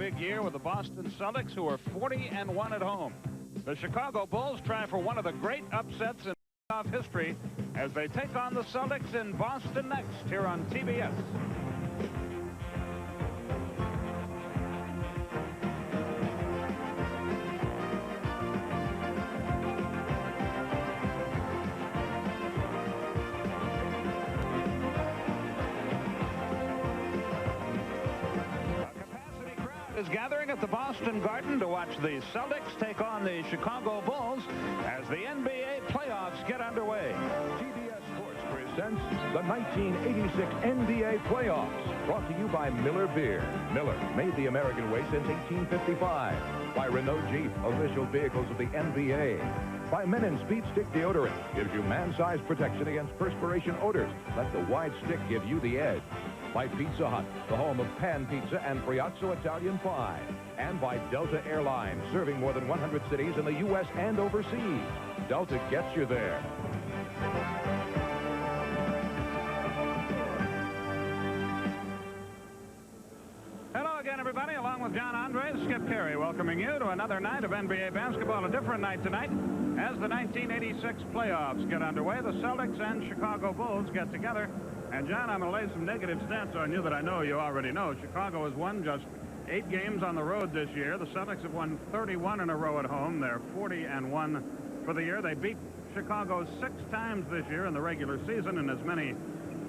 big year with the Boston Celtics, who are 40-1 at home. The Chicago Bulls try for one of the great upsets in playoff history as they take on the Celtics in Boston next here on TBS. Is gathering at the Boston Garden to watch the Celtics take on the Chicago Bulls as the NBA playoffs get underway. TBS Sports presents the 1986 NBA playoffs, brought to you by Miller Beer. Miller, made the American way since 1855. By Renault Jeep, official vehicles of the NBA. By Men & Speed Stick Deodorant, gives you man-sized protection against perspiration odors. Let the wide stick give you the edge. By Pizza Hut, the home of pan pizza and Friazzo Italian pie. And by Delta Airlines, serving more than 100 cities in the U.S. and overseas. Delta gets you there. Hello again, everybody. Along with John Andres, Skip Carey, welcoming you to another night of NBA basketball. A different night tonight as the 1986 playoffs get underway. The Celtics and Chicago Bulls get together. And, John, I'm going to lay some negative stats on you that I know you already know. Chicago has won just 8 games on the road this year. The Celtics have won 31 in a row at home. They're 40-1 for the year. They beat Chicago 6 times this year in the regular season and as many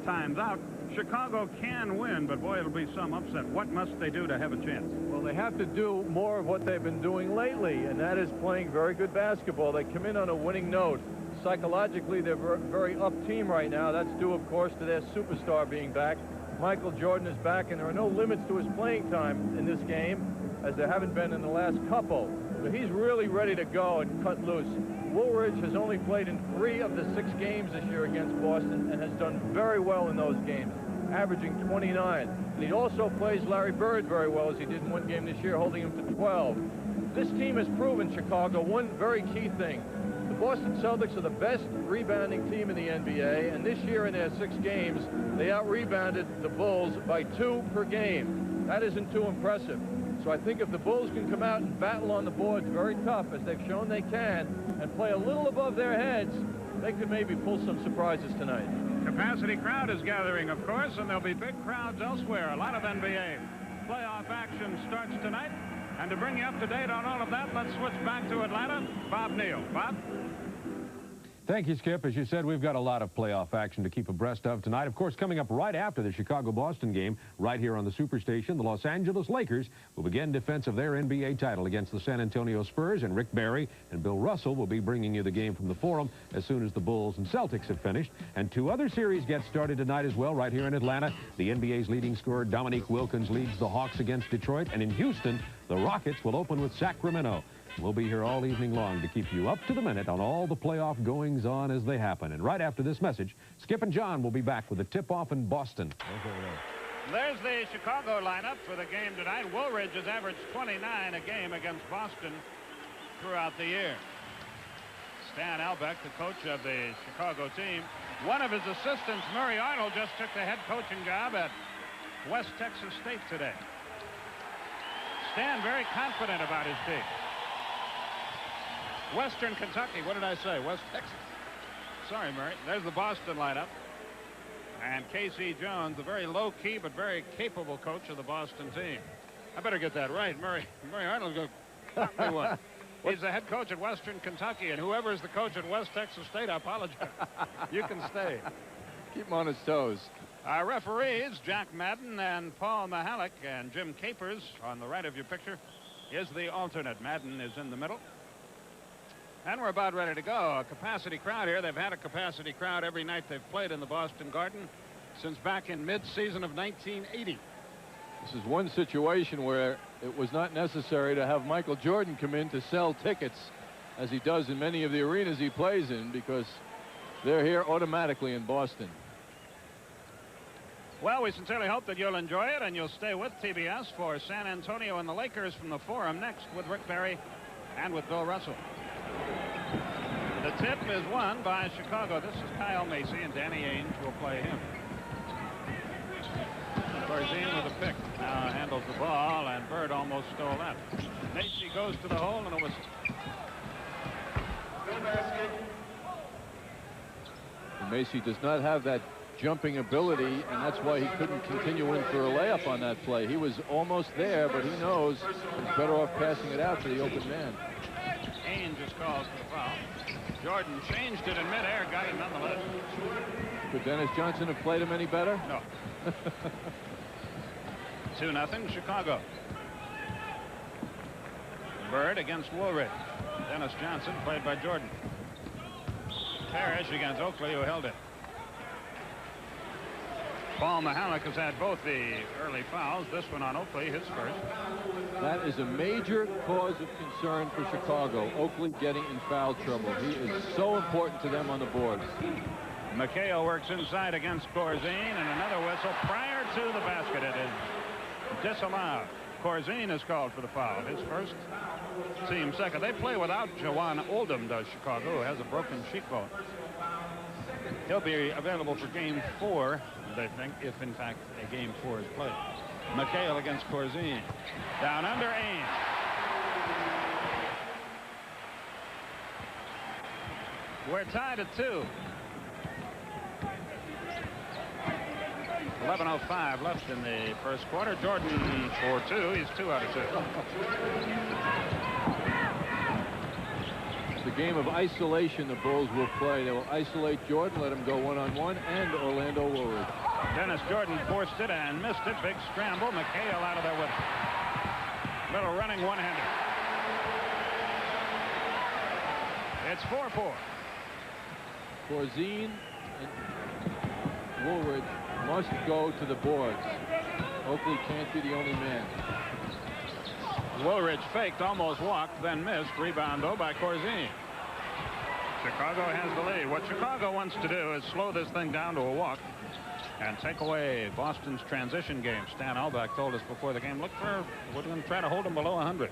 times out. Chicago can win, but, boy, it'll be some upset. What must they do to have a chance? Well, they have to do more of what they've been doing lately, and that is playing very good basketball. They come in on a winning note. Psychologically, they're a very up team right now. That's due, of course, to their superstar being back. Michael Jordan is back, and there are no limits to his playing time in this game, as there haven't been in the last couple. So he's really ready to go and cut loose. Woolridge has only played in 3 of the 6 games this year against Boston and has done very well in those games, averaging 29. And he also plays Larry Bird very well, as he did in 1 game this year, holding him to 12. This team has proven, Chicago, one very key thing. The Boston Celtics are the best rebounding team in the NBA, and this year in their 6 games, they out-rebounded the Bulls by 2 per game. That isn't too impressive. So I think if the Bulls can come out and battle on the boards very tough, as they've shown they can, and play a little above their heads, they could maybe pull some surprises tonight. Capacity crowd is gathering, of course, and there'll be big crowds elsewhere. A lot of NBA playoff action starts tonight. And to bring you up to date on all of that, let's switch back to Atlanta. Bob Neal. Bob? Thank you, Skip. As you said, we've got a lot of playoff action to keep abreast of tonight. Of course, coming up right after the Chicago-Boston game, right here on the Superstation, the Los Angeles Lakers will begin defense of their NBA title against the San Antonio Spurs, and Rick Barry and Bill Russell will be bringing you the game from the Forum as soon as the Bulls and Celtics have finished. And 2 other series get started tonight as well, right here in Atlanta. The NBA's leading scorer, Dominique Wilkins, leads the Hawks against Detroit, and in Houston, the Rockets will open with Sacramento. We'll be here all evening long to keep you up to the minute on all the playoff goings-on as they happen. And right after this message, Skip and John will be back with the tip-off in Boston. There's the Chicago lineup for the game tonight. Woolridge has averaged 29 a game against Boston throughout the year. Stan Albeck, the coach of the Chicago team. One of his assistants, Murray Arnold, just took the head coaching job at West Texas State today. Stan very confident about his team. Western Kentucky. What did I say? West Texas. Sorry, Murray. There's the Boston lineup. And K.C. Jones, the very low-key but very capable coach of the Boston team. I better get that right. Murray Arnold's going to knock me one. He's the head coach at Western Kentucky, and whoever's the coach at West Texas State, I apologize. You can stay. Keep him on his toes. Our referees, Jack Madden and Paul Mahalik, and Jim Capers on the right of your picture is the alternate. Madden is in the middle. And we're about ready to go. A capacity crowd here. They've had a capacity crowd every night they've played in the Boston Garden since back in mid-season of 1980. This is one situation where it was not necessary to have Michael Jordan come in to sell tickets, as he does in many of the arenas he plays in, because they're here automatically in Boston. Well, we sincerely hope that you'll enjoy it, and you'll stay with TBS for San Antonio and the Lakers from the Forum next with Rick Barry and with Bill Russell. The tip is won by Chicago. This is Kyle Macy, and Danny Ainge will play him. Corzine with a pick. Now handles the ball, and Bird almost stole that. Macy goes to the hole, and a whistle. Macy does not have that jumping ability, and that's why he couldn't continue in for a layup on that play. He was almost there, but he knows he's better off passing it out to the open man. Haynes is called for the foul. Jordan changed it in midair, got it nonetheless. Could Dennis Johnson have played him any better? No. 2-0 Chicago. Bird against Woolridge. Dennis Johnson played by Jordan. Parrish against Oakley, who held it. Paul Mihalik has had both the early fouls. This one on Oakley, his first. That is a major cause of concern for Chicago. Oakley getting in foul trouble. He is so important to them on the boards. McHale works inside against Corzine, and another whistle prior to the basket. It is disallowed. Corzine is called for the foul. His first, team second. They play without Jawan Oldham, does Chicago, who has a broken cheekbone. He'll be available for game 4, they think, if in fact a game 4 is played. McHale against Corzine. Down under Ames. We're tied at 2. 11:05 left in the first quarter. Jordan for 2. He's 2 out of 2. It's a game of isolation the Bulls will play. They will isolate Jordan, let him go one-on-one, and Orlando Woolridge. Dennis Jordan forced it and missed it. Big scramble. McHale out of there with it. Little running one-hander. It's 4-4. Corzine and Woolridge must go to the boards. Oakley can't be the only man. Woolridge faked, almost walked, then missed. Rebound, though, by Corzine. Chicago has the lead. What Chicago wants to do is slow this thing down to a walk and take away Boston's transition game. Stan Albeck told us before the game, we're going to try to hold them below 100.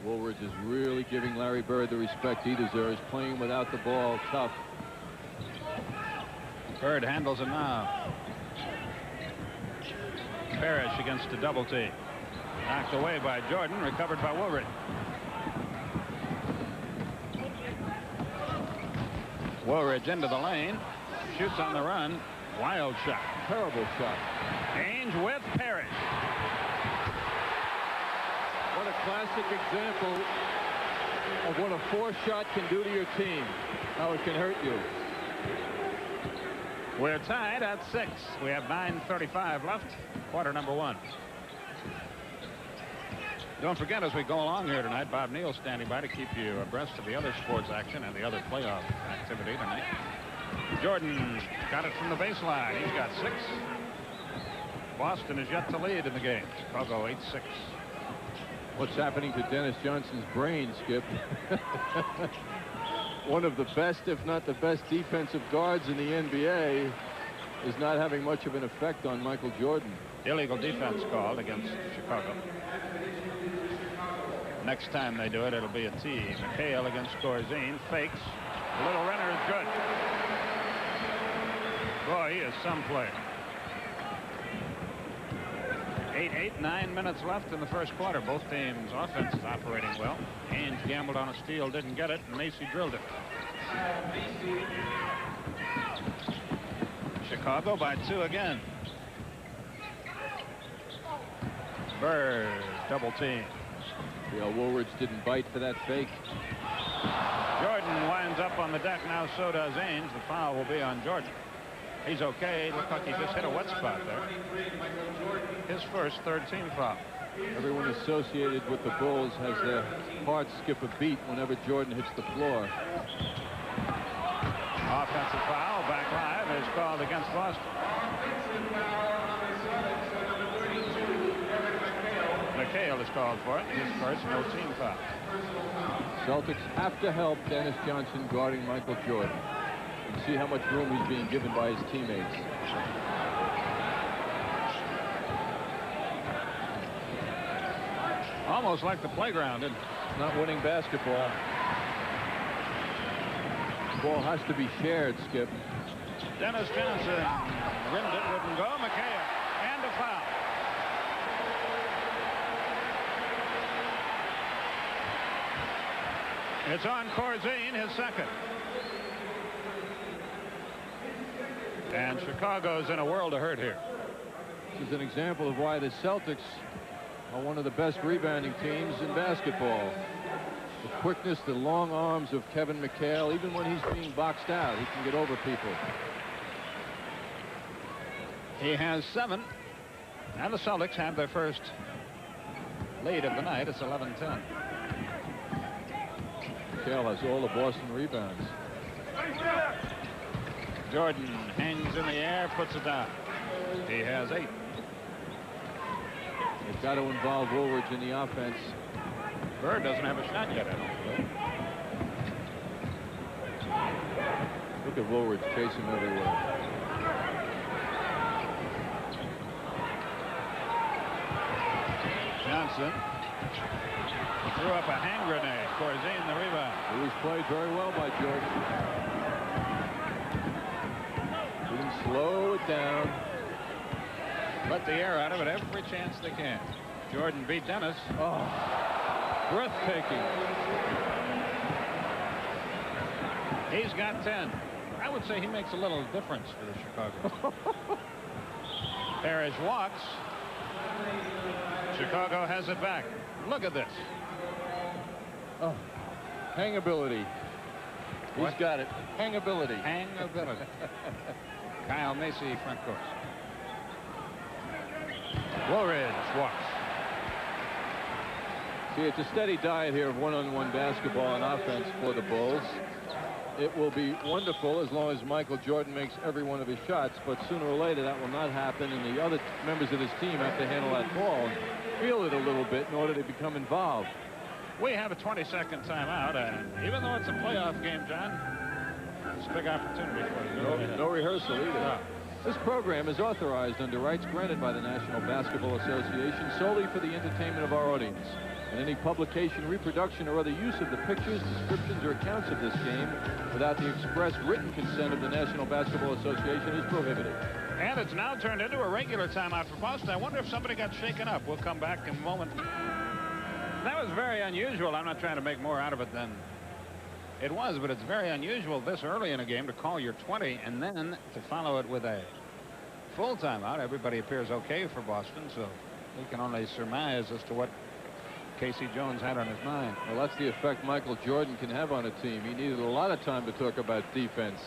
Woolridge is really giving Larry Bird the respect he deserves, playing without the ball, tough. Bird handles it now. Parrish against a double team. Knocked away by Jordan, recovered by Woolridge. Woolridge into the lane, shoots on the run. Wild shot. Terrible shot. Ainge with Parrish. What a classic example of what a forced shot can do to your team. How it can hurt you. We're tied at 6. We have 9:35 left. Quarter number 1. Don't forget, as we go along here tonight, Bob Neal standing by to keep you abreast of the other sports action and the other playoff activity tonight. Jordan got it from the baseline. He's got 6. Boston is yet to lead in the game. Chicago 8-6. What's happening to Dennis Johnson's brain, Skip? One of the best, if not the best, defensive guards in the NBA is not having much of an effect on Michael Jordan. Illegal defense called against Chicago. Next time they do it, it'll be a tee. McHale against Corzine. Fakes. The little runner is good. Boy, he is some player. 9 minutes left in the first quarter. Both teams' offenses operating well. Haynes gambled on a steal, didn't get it, and Macy drilled it. Chicago by 2 again. Bird double team. Yeah, Woolridge didn't bite for that fake. Jordan winds up on the deck. Now so does Ainge. The foul will be on Jordan. He's okay. Looked like he just hit a wet spot there. His first third-team foul. Everyone associated with the Bulls has their heart skip a beat whenever Jordan hits the floor. Offensive foul, back live, is called against Boston. McHale is called for it. His first, no team foul. Celtics have to help Dennis Johnson guarding Michael Jordan. And see how much room he's being given by his teammates. Almost like the playground, isn't it? Not winning basketball. The ball has to be shared, Skip. Dennis Johnson rimmed it, wouldn't go. McHale, and a foul. It's on Corzine, his second. And Chicago's in a world of hurt here. This is an example of why the Celtics are one of the best rebounding teams in basketball. The quickness, the long arms of Kevin McHale. Even when he's being boxed out, he can get over people. He has 7. And the Celtics have their first lead of the night. It's 11-10. McHale has all the Boston rebounds. Jordan hangs in the air, puts it down. He has 8. They've got to involve Woolridge in the offense. Bird doesn't have a shot yet, I don't feel. Look at Woolridge chase him everywhere. Johnson threw up a hand grenade. Corzine the rebound. It was played very well by Jordan. Didn't slow it down. Let the air out of it every chance they can. Jordan beat Dennis. Oh, breathtaking. He's got 10. I would say he makes a little difference for the Chicago. Parrish walks. Chicago has it back. Look at this. Oh, hangability. He's got it. Hangability. Hangability. Kyle Macy, front court. Woolridge walks. See, it's a steady diet here of one-on-one basketball and offense for the Bulls. It will be wonderful as long as Michael Jordan makes every one of his shots, but sooner or later that will not happen, and the other members of this team have to handle that ball and feel it a little bit in order to become involved. We have a 20-second timeout, and even though it's a playoff game, John, it's a big opportunity for you. No rehearsal either. No. This program is authorized under rights granted by the National Basketball Association solely for the entertainment of our audience. And any publication, reproduction, or other use of the pictures, descriptions, or accounts of this game without the express written consent of the National Basketball Association is prohibited. And it's now turned into a regular timeout for Boston. I wonder if somebody got shaken up. We'll come back in a moment. That was very unusual. I'm not trying to make more out of it than it was, but it's very unusual this early in a game to call your 20 and then to follow it with a full timeout. Everybody appears okay for Boston, so we can only surmise as to what Casey Jones had on his mind. Well, that's the effect Michael Jordan can have on a team. He needed a lot of time to talk about defense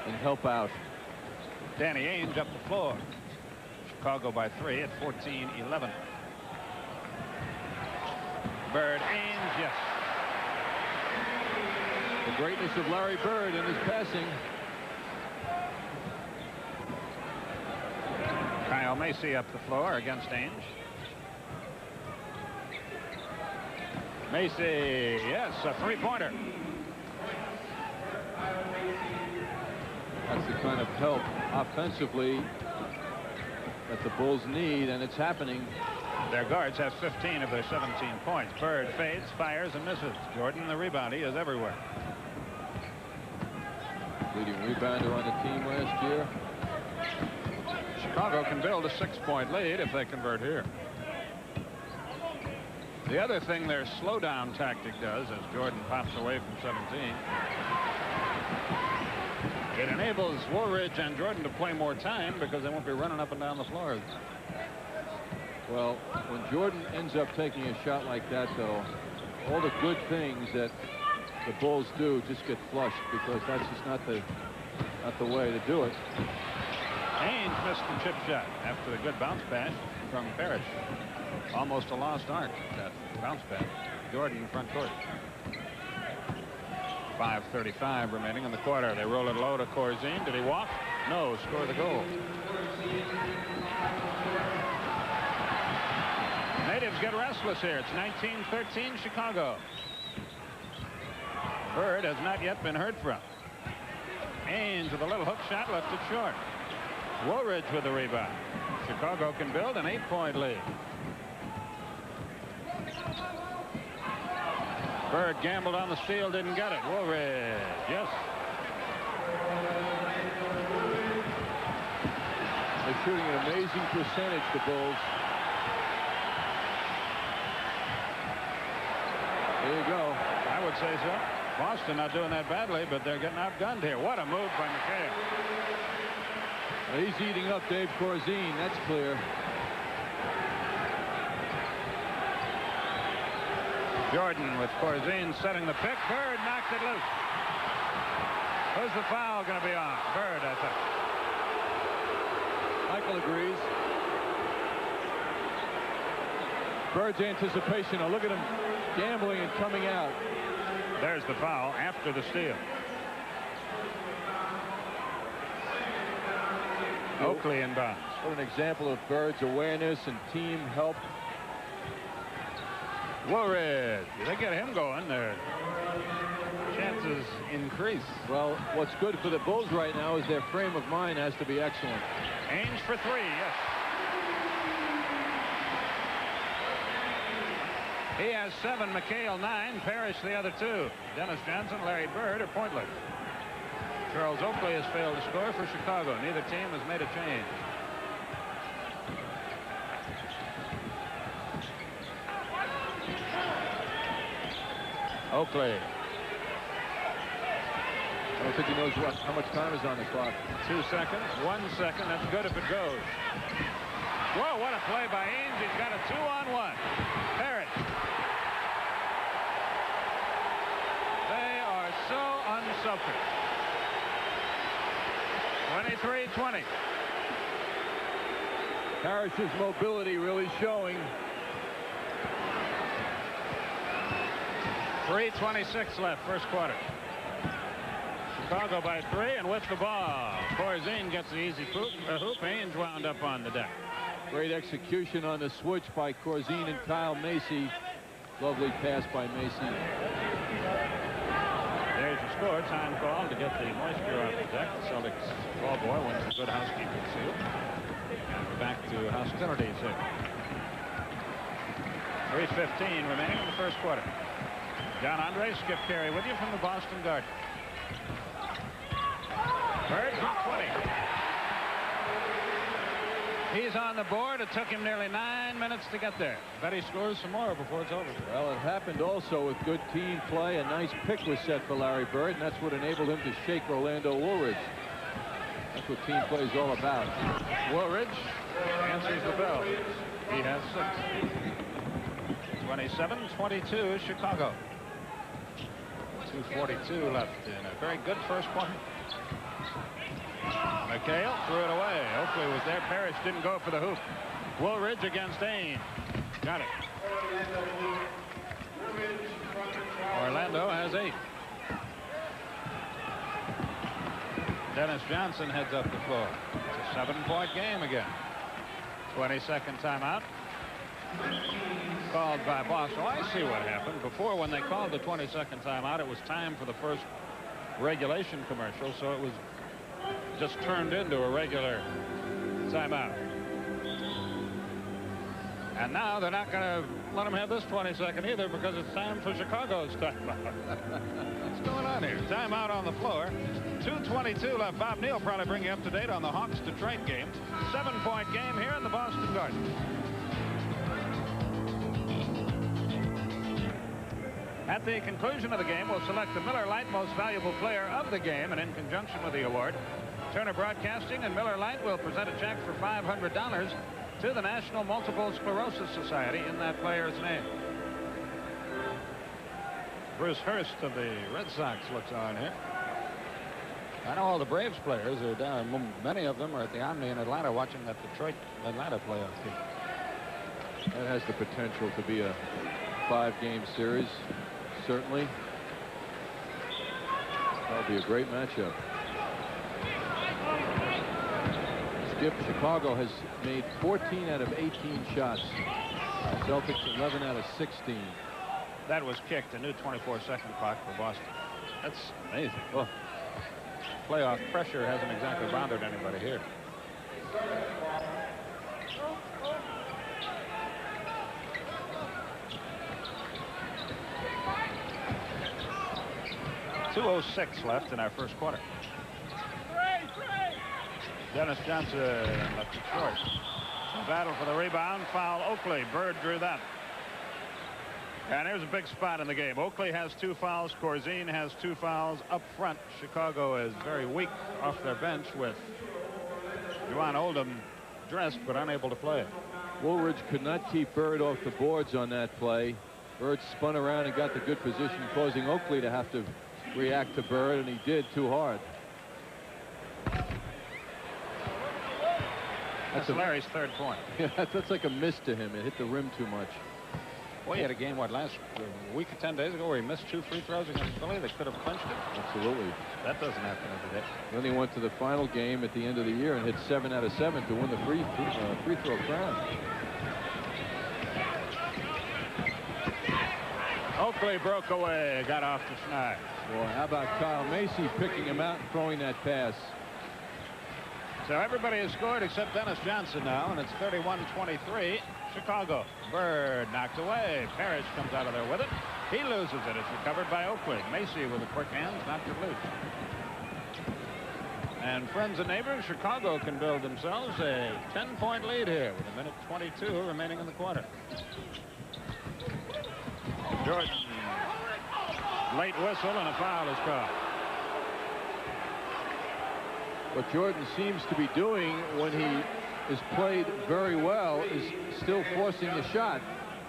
and help out. Danny Ainge up the floor. Chicago by 3 at 14-11. Bird, Ainge, yes. The greatness of Larry Bird in his passing. Kyle Macy up the floor against Ainge. Macy, yes, a three-pointer. That's the kind of help offensively that the Bulls need, and it's happening. Their guards have 15 of their 17 points. Bird fades, fires, and misses. Jordan, the rebound, he is everywhere. Leading rebounder on the team last year. Chicago can build a 6-point lead if they convert here. The other thing their slowdown tactic does, as Jordan pops away from 17, it enables Woolridge and Jordan to play more time because they won't be running up and down the floor. Well, when Jordan ends up taking a shot like that, though, all the good things that the Bulls do just get flushed because that's just not the way to do it. Ainge missed the chip shot after the good bounce pass from Parrish. Almost a lost art, that bounce pass. Jordan front court. 5:35 remaining in the quarter. They roll it low to Corzine. Did he walk? No. Score the goal. Natives get restless here. It's 19-13 Chicago. Bird has not yet been heard from. Ainge with a little hook shot, left it short. Woolridge with the rebound. Chicago can build an 8-point lead. Bird gambled on the steal, didn't get it. Woolridge, yes. They're shooting an amazing percentage, the Bulls. There you go. I would say so. Boston not doing that badly, but they're getting outgunned here. What a move by McHale. He's eating up Dave Corzine. That's clear. Jordan with Corzine setting the pick. Bird knocked it loose. Who's the foul going to be on? Bird, I think. Michael agrees. Bird's anticipation. Now look at him gambling and coming out. There's the foul after the steal. Oakley inbounds. What an example of Bird's awareness and team help. Woolridge. They get him going. Their chances increase. Well, what's good for the Bulls right now is their frame of mind has to be excellent. Ainge for three. Yes. He has 7, McHale 9, Parrish the other 2. Dennis Johnson, Larry Bird are pointless. Charles Oakley has failed to score for Chicago. Neither team has made a change. Oakley. I don't think he knows how much time is on the clock. 2 seconds, 1 second. That's good if it goes. Whoa, what a play by Ainge. He's got a 2-on-1. Parrish. They are so unselfish. 23-20. Parrish's mobility really showing. 3:26 left, first quarter. Chicago by 3, and with the ball. Corzine gets the easy hoop. Ainge wound up on the deck. Great execution on the switch by Corzine and Kyle Macy. Lovely pass by Macy. There's your score. Time called to get the moisture off the deck. The Celtics ball boy wins the good housekeeping seal. And we're back to hostilities here. 3:15 remaining in the first quarter. John Andre, Skip Carey with you from the Boston Garden. Bird from 20. He's on the board. It took him nearly 9 minutes to get there. Bet he scores some more before it's over. Well, it happened also with good team play. A nice pick was set for Larry Bird, and that's what enabled him to shake Orlando Woolridge. That's what team play is all about. Woolridge answers the bell. He has 6. 27-22 Chicago. 2:42 left in a very good first quarter. McHale threw it away. Oakley was there. Parrish didn't go for the hoop. Woolridge against Ainge. Got it. Orlando has 8. Dennis Johnson heads up the floor. It's a 7-point game again. 22nd timeout. Called by Boston. Oh, I see what happened. Before, when they called the 22nd timeout, it was time for the first regulation commercial, so it was just turned into a regular timeout. And now they're not going to let them have this 22nd either because it's time for Chicago's timeout. What's going on here? Timeout on the floor. 2:22 left. Bob Neal probably bring you up to date on the Hawks-Detroit game. 7-point game here in the Boston Garden. At the conclusion of the game, we'll select the Miller Lite Most Valuable Player of the game, and in conjunction with the award, Turner Broadcasting and Miller Lite will present a check for $500 to the National Multiple Sclerosis Society in that player's name. Bruce Hurst of the Red Sox looks on here. I know all the Braves players are down. Many of them are at the Omni in Atlanta watching that Detroit-Atlanta playoff game. That has the potential to be a 5-game series. Certainly. That'll be a great matchup. Skip, Chicago has made 14 out of 18 shots. Celtics 11 out of 16. That was kicked. A new 24-second clock for Boston. That's amazing. Well, playoff pressure hasn't exactly bothered anybody here. .206 left in our first quarter. Dennis Johnson left it short. Battle for the rebound. Foul Oakley. Bird drew that. And here's a big spot in the game. Oakley has 2 fouls. Corzine has 2 fouls. Up front, Chicago is very weak off their bench with Juwan Oldham dressed but unable to play. Woolridge could not keep Bird off the boards on that play. Bird spun around and got the good position, causing Oakley to have to react to Bird, and he did too hard. That's Larry's 3rd point. Yeah, that's like a miss to him. It hit the rim too much. Well, he had a game, what, last week or 10 days ago where he missed 2 free throws against Philly. They could have clinched it. Absolutely. That doesn't happen every day. Then he went to the final game at the end of the year and hit 7 out of 7 to win the free throw crown. Oakley broke away, got off the snag. Well, how about Kyle Macy picking him out and throwing that pass? So everybody has scored except Dennis Johnson now, and it's 31-23. Chicago. Bird knocked away. Parrish comes out of there with it. He loses it. It's recovered by Oakley. Macy with a quick hand knocked it loose. And friends and neighbors, Chicago can build themselves a 10-point lead here with 1:22 remaining in the quarter. Jordan. Late whistle and a foul is called. What Jordan seems to be doing when he is played very well is still forcing the shot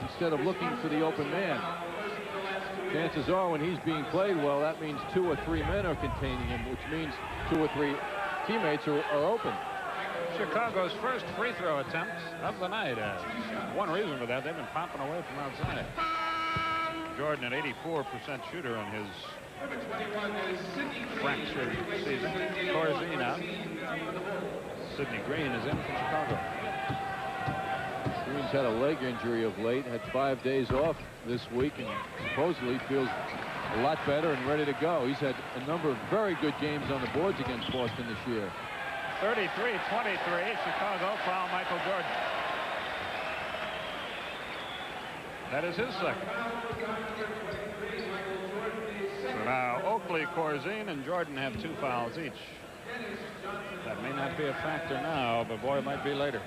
instead of looking for the open man. Chances are when he's being played well, that means 2 or 3 men are containing him, which means 2 or 3 teammates are open. Chicago's first free throw attempts of the night. One reason for that, they've been popping away from outside. Jordan, an 84% shooter in his fractured season. Corzine out. Sidney Green is in from Chicago. Green's had a leg injury of late, had 5 days off this week, and supposedly feels a lot better and ready to go. He's had a number of very good games on the boards against Boston this year. 33-23, Chicago foul Michael Jordan. That is his second. So now Oakley, Corzine, and Jordan have 2 fouls each. That may not be a factor now, but boy, it might be later.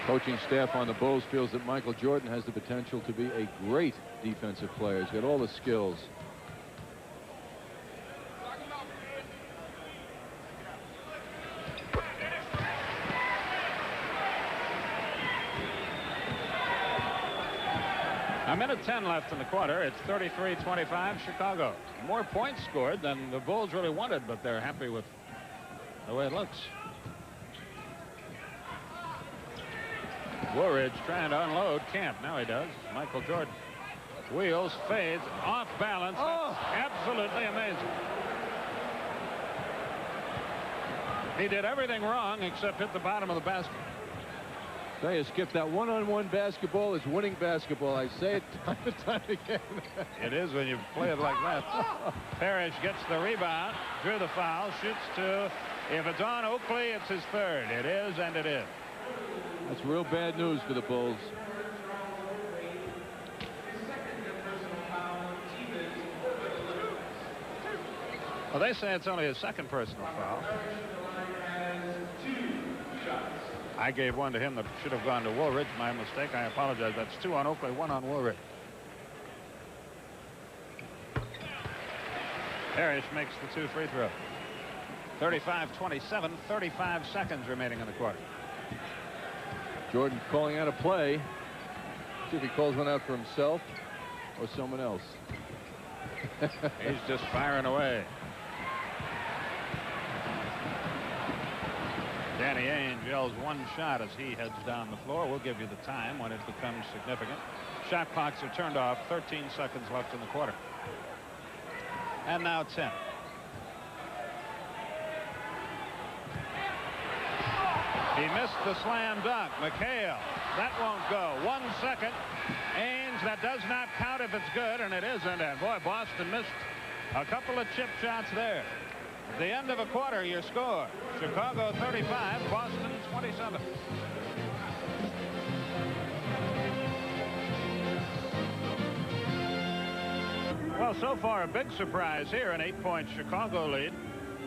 Coaching staff on the Bulls feels that Michael Jordan has the potential to be a great defensive player. He's got all the skills. A minute 10 left in the quarter. It's 33-25 Chicago. More points scored than the Bulls really wanted, but they're happy with the way it looks. Woolridge trying to unload. Can't. Now he does. Michael Jordan. Wheels, fades, off balance. Oh. Absolutely amazing. He did everything wrong except hit the bottom of the basket. Tell you, Skip, that one-on-one basketball is winning basketball. I say it time and time again. It is when you play it like that. Parrish gets the rebound, drew the foul, shoots 2. If it's on Oakley, it's his 3rd. It is, and it is. That's real bad news for the Bulls. Well, they say it's only his 2nd personal foul. I gave one to him that should have gone to Woolridge. My mistake. I apologize. That's 2 on Oakley, 1 on Woolridge. Parrish makes the 2 free throws. 35-27, 35 seconds remaining in the quarter. Jordan calling out a play. See if he calls one out for himself or someone else. He's just firing away. Danny Ainge yells 1 shot as he heads down the floor. We'll give you the time when it becomes significant. Shot clocks are turned off. 13 seconds left in the quarter. And now 10. He missed the slam dunk. McHale. That won't go. 1 second. Ainge, that does not count if it's good, and it isn't. And boy, Boston missed a couple of chip shots there. At the end of a quarter, your score. Chicago 35, Boston 27. Well, so far a big surprise here, an 8-point Chicago lead.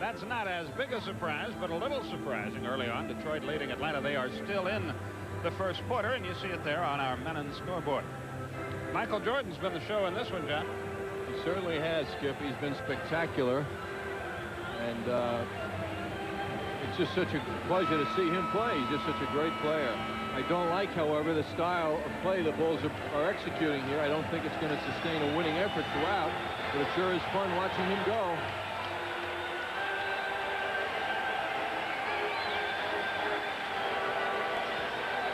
That's not as big a surprise, but a little surprising early on. Detroit leading Atlanta. They are still in the first quarter, and you see it there on our Menon scoreboard. Michael Jordan's been the show in this one, John. He certainly has, Skip. He's been spectacular. And it's just such a pleasure to see him play. He's just such a great player. I don't like, however, the style of play the Bulls are executing here. I don't think it's going to sustain a winning effort throughout, but it sure is fun watching him go.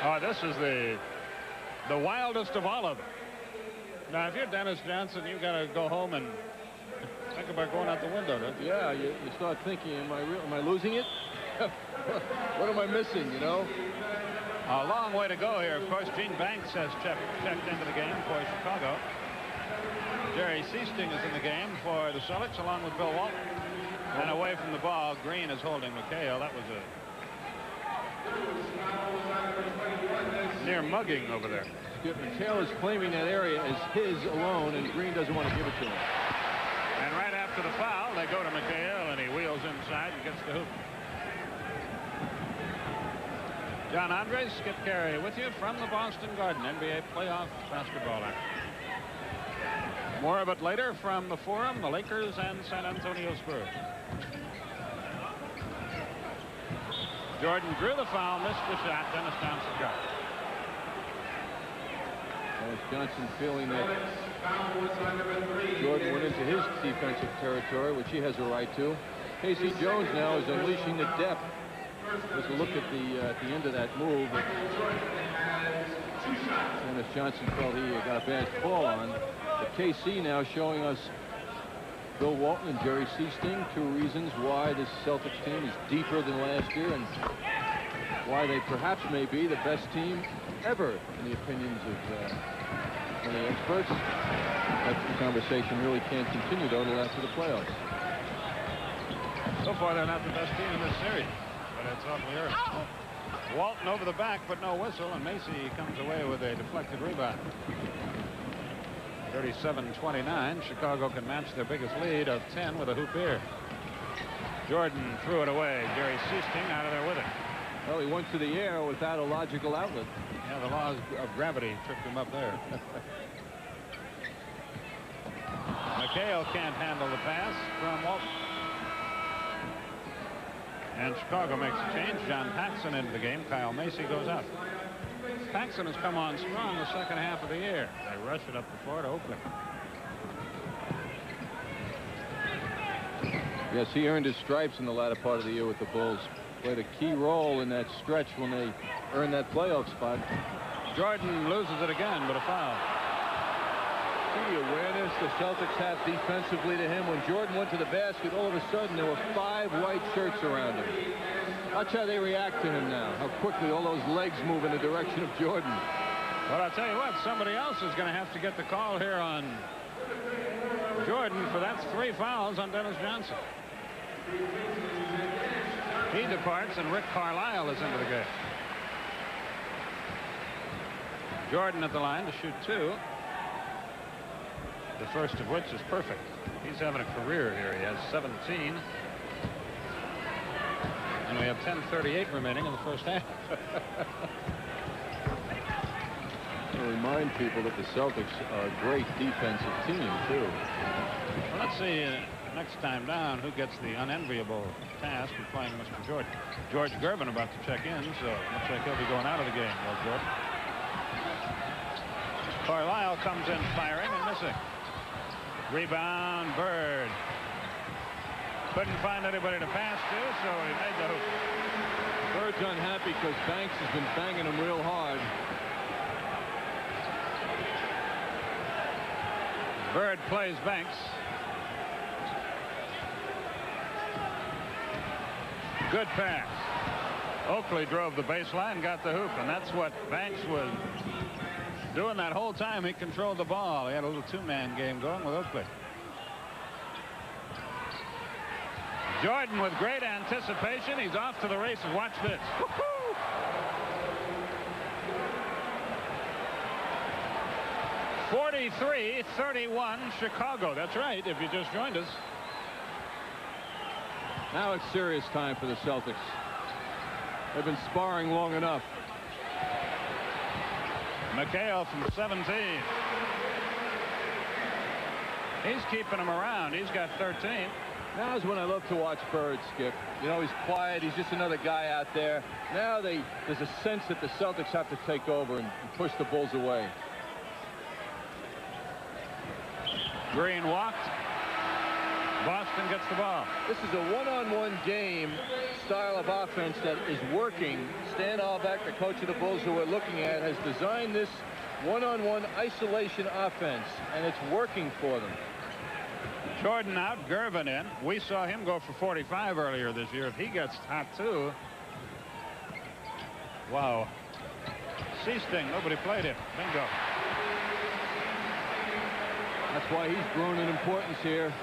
Oh, this is the wildest of all of them. Now, if you're Dennis Johnson, you've got to go home and think about going out the window, don't you? Yeah, you start thinking, am I losing it? What am I missing, you know? A long way to go here. Of course, Gene Banks has checked into the game for Chicago. Jerry Seasting is in the game for the Celtics, along with Bill Walton. And away from the ball, Green is holding McHale. That was a near mugging over there. McHale is claiming that area is his alone, and Green doesn't want to give it to him. And right after the foul, they go to McHale, and he wheels inside and gets the hoop. John Andres, Skip Carey with you from the Boston Garden, NBA playoff basketball action. More of it later from the Forum, the Lakers and San Antonio Spurs. Jordan drew the foul, missed the shot. Dennis Johnson got it. Dennis Johnson feeling that Jordan went into his defensive territory, which he has a right to. Casey Jones now is unleashing the depth. Just a look at the end of that move. Dennis Johnson felt he got a bad call on. But KC now showing us Bill Walton and Jerry Seasting, two reasons why this Celtics team is deeper than last year and why they perhaps may be the best team ever in the opinions of many experts. That conversation really can't continue, though, until after the playoffs. So far, they're not the best team in this series. But it's awfully early. Walton over the back, but no whistle, and Macy comes away with a deflected rebound. 37-29. Chicago can match their biggest lead of 10 with a hoop here. Jordan threw it away. Jerry Seasting out of there with it. Well, he went to the air without a logical outlet. Yeah, the laws of gravity tripped him up there. McHale can't handle the pass from Walton. And Chicago makes a change. John Paxson into the game. Kyle Macy goes out. Paxson has come on strong the second half of the year. They rush it up the floor to Oakley. Yes, he earned his stripes in the latter part of the year with the Bulls. Played a key role in that stretch when they earned that playoff spot. Jordan loses it again, but a foul. See the awareness the Celtics have defensively to him. When Jordan went to the basket, all of a sudden there were 5 white shirts around him. Watch how they react to him now. How quickly all those legs move in the direction of Jordan. Well, I'll tell you what, somebody else is going to have to get the call here on Jordan, for that's 3 fouls on Dennis Johnson. He departs, and Rick Carlisle is into the game. Jordan at the line to shoot 2. The first of which is perfect. He's having a career here. He has 17. And we have 10:38 remaining in the first half. To remind people that the Celtics are a great defensive team, too. Well, let's see next time down who gets the unenviable task of playing Mr. Jordan. George Gervin about to check in, so looks like he'll be going out of the game. Well, Jordan. Carlisle comes in firing and missing. Rebound, Bird. Couldn't find anybody to pass to, so he made the hoop. Bird's unhappy because Banks has been banging him real hard. Bird plays Banks. Good pass. Oakley drove the baseline, got the hoop, and that's what Banks was doing that whole time. He controlled the ball. He had a little 2-man game going with Oakley. Jordan with great anticipation. He's off to the races. Watch this. 43-31 Chicago. That's right, if you just joined us. Now it's serious time for the Celtics. They've been sparring long enough. McHale from 17. He's keeping him around. He's got 13. Now's when I love to watch Bird, Skip. You know, he's quiet. He's just another guy out there. Now there's a sense that the Celtics have to take over and push the Bulls away. Green walked. Boston gets the ball. This is a one-on-one game style of offense that is working. Stan Albeck, the coach of the Bulls who we're looking at, has designed this one-on-one isolation offense, and it's working for them. Jordan out, Gervin in. We saw him go for 45 earlier this year. If he gets hot too. Wow. Seasting, nobody played him. Bingo. That's why he's grown in importance here.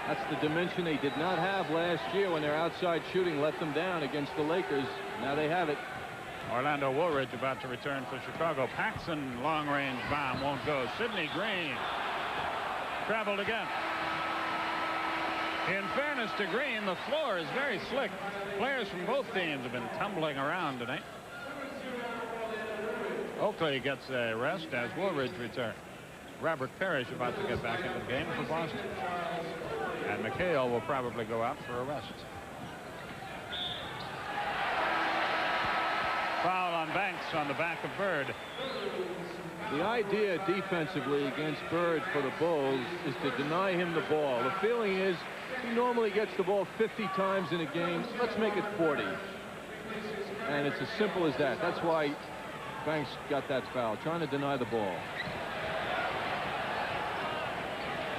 That's the dimension they did not have last year when their outside shooting let them down against the Lakers. Now they have it. Orlando Woolridge about to return for Chicago. Paxson long-range bomb won't go. Sidney Green traveled again. In fairness to Green, the floor is very slick. Players from both teams have been tumbling around tonight. Oakley gets a rest as Woolridge returns. Robert Parrish about to get back into the game for Boston. And McHale will probably go out for a rest. Foul on Banks on the back of Bird. The idea defensively against Bird for the Bulls is to deny him the ball. The feeling is he normally gets the ball 50 times in a game. Let's make it 40. And it's as simple as that. That's why Banks got that foul, trying to deny the ball.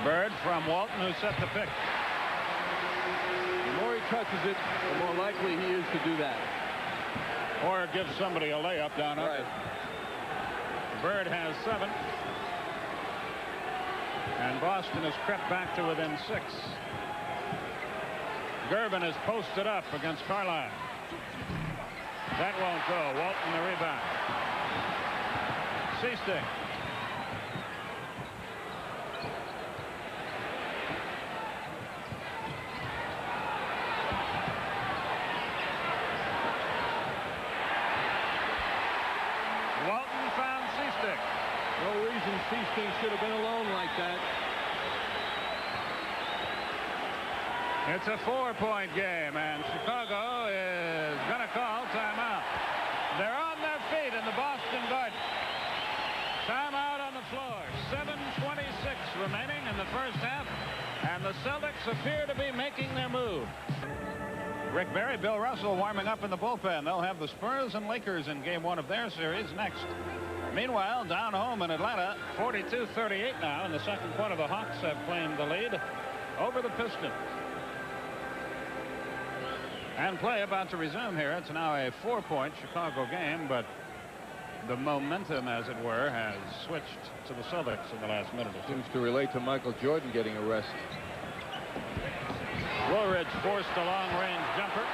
Bird from Walton, who set the pick. The more he touches it, the more likely he is to do that. Or give somebody a layup down under. Right. Bird has 7. And Boston has crept back to within 6. Gervin is posted up against Carlisle. That won't go. Walton the rebound. Seasting. No reason Seasting should have been alone like that. It's a 4-point game, and Chicago is going to call timeout. They're on their feet in the Boston Garden. Timeout on the floor. 7:26 remaining in the first half, and the Celtics appear to be making their move. Rick Barry, Bill Russell warming up in the bullpen. They'll have the Spurs and Lakers in game 1 of their series next. Meanwhile, down home in Atlanta, 42-38 now. In the second quarter, the Hawks have claimed the lead over the Pistons. And play about to resume here. It's now a 4-point Chicago game, but the momentum, as it were, has switched to the Celtics in the last minute or two. Seems to relate to Michael Jordan getting a rest. Woolridge forced a long-range jumper.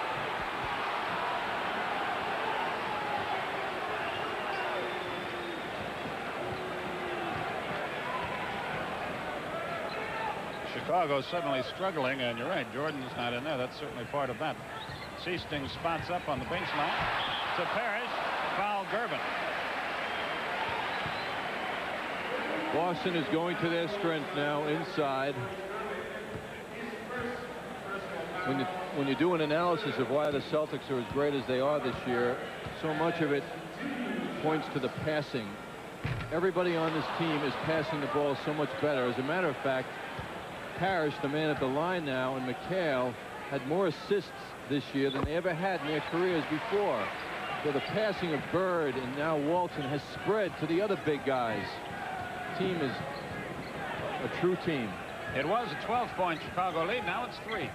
Chicago suddenly struggling, and you're right, Jordan's not in there. That's certainly part of that. Seasting spots up on the baseline to Parrish. Foul Gervin. Boston is going to their strength now inside. When you do an analysis of why the Celtics are as great as they are this year, so much of it points to the passing. Everybody on this team is passing the ball so much better. As a matter of fact, Parrish, the man at the line now, and McHale had more assists this year than they ever had in their careers before. So the passing of Bird and now Walton has spread to the other big guys. The team is a true team. It was a 12-point Chicago lead. Now it's 3.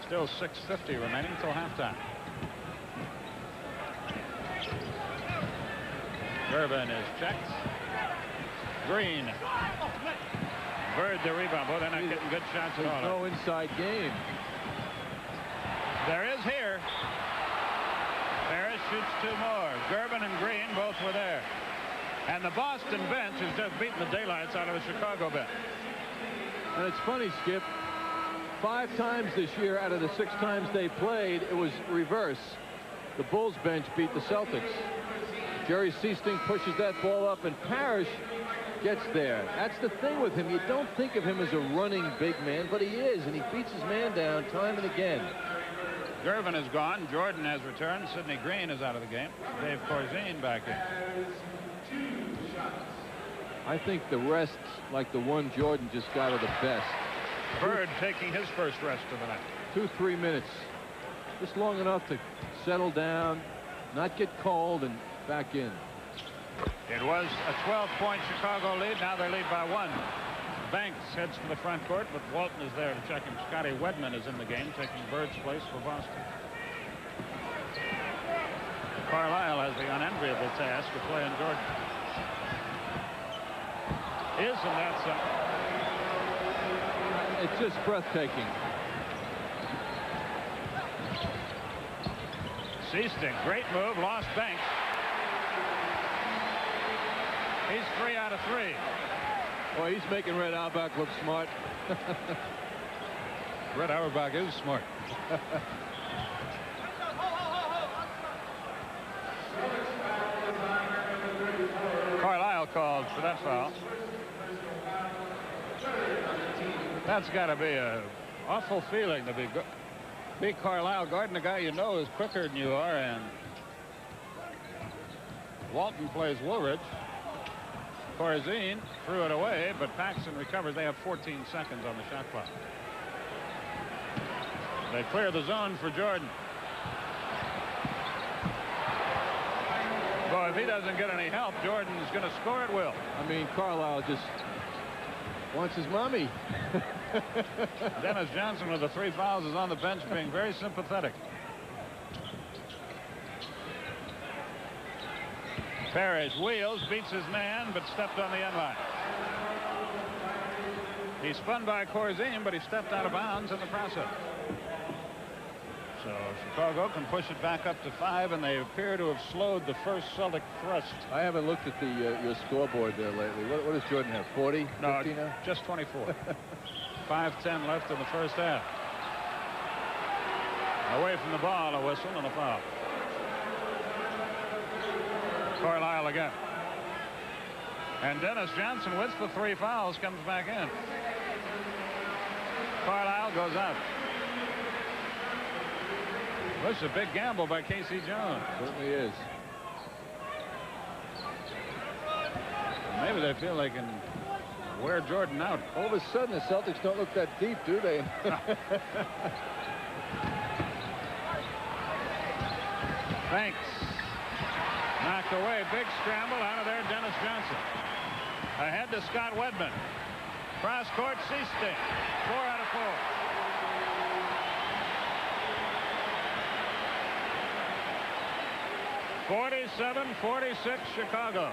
Still 6:50 remaining until halftime. Gervin is checked. Green. Bird the rebound. Boy, they're not getting good shots at all. No inside game. There is here. Parrish shoots 2 more. Gervin and Green both were there. And the Boston bench has just beaten the daylights out of the Chicago bench. And it's funny, Skip. 5 times this year out of the 6 times they played, it was reverse. The Bulls bench beat the Celtics. Jerry Seasting pushes that ball up, and Parrish gets there. That's the thing with him. You don't think of him as a running big man, but he is, and he beats his man down time and again. Gervin is gone. Jordan has returned. Sidney Green is out of the game. Dave Corzine back in. I think the rest, like the one Jordan just got, are the best. Bird taking his first rest of the night. 2-3 minutes. Just long enough to settle down, not get cold, and back in. It was a 12-point Chicago lead. Now they lead by 1. Banks heads to the front court, but Walton is there to check him. Scotty Wedman is in the game, taking Bird's place for Boston. Carlisle has the unenviable task of playing Jordan. Isn't that something? It's just breathtaking. Seasting, great move, lost Banks. He's 3 out of 3. Boy, he's making Red Auerbach look smart. Red Auerbach is smart. Carlisle called for that foul. That's got to be an awful feeling to be Carlisle guarding a guy you know is quicker than you are, and Walton plays Woolridge. Corzine threw it away, but Paxson recovers. They have 14 seconds on the shot clock. They clear the zone for Jordan. Boy, if he doesn't get any help, Jordan is going to score at will. I mean, Carlisle just wants his mommy. Dennis Johnson with the 3 fouls is on the bench, being very sympathetic. Parrish wheels, beats his man, but stepped on the end line. He spun by Corzine, but he stepped out of bounds in the process. So Chicago can push it back up to 5, and they appear to have slowed the first Celtic thrust. I haven't looked at the your scoreboard there lately. What does Jordan have? 40? No, 50 now? just 24. 5:10 left in the first half. Away from the ball, a whistle and a foul. Carlisle again. And Dennis Johnson, with the 3 fouls, comes back in. Carlisle goes out. This is a big gamble by Casey Jones. Certainly is. Maybe they feel they can wear Jordan out. All of a sudden, the Celtics don't look that deep, do they? Banks knocked away. Big scramble out of there. Dennis Johnson ahead to Scott Wedman. Cross court, Seasting. 4 out of 4. (47-46) Chicago.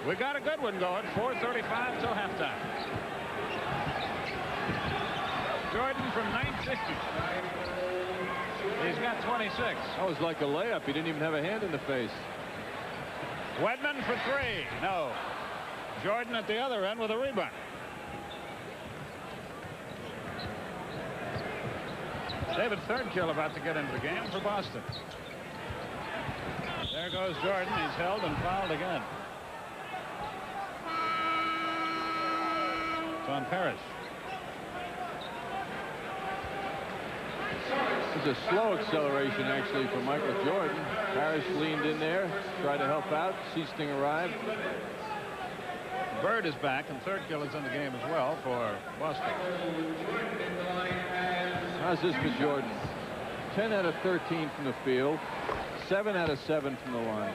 We got a good one going. 4:35 till halftime. Jordan from 960. He's got 26. That was like a layup. He didn't even have a hand in the face. Wedman for 3. No. Jordan at the other end with a rebound. David Thirdkill about to get into the game for Boston. There goes Jordan. He's held and fouled again. It's on Parrish. It's a slow acceleration, actually, for Michael Jordan. Parrish leaned in there, tried to help out. Seasting arrived. Bird is back, and Thirdkill is in the game as well for Boston. How's this for Jordan? 10 out of 13 from the field. 7 out of 7 from the line.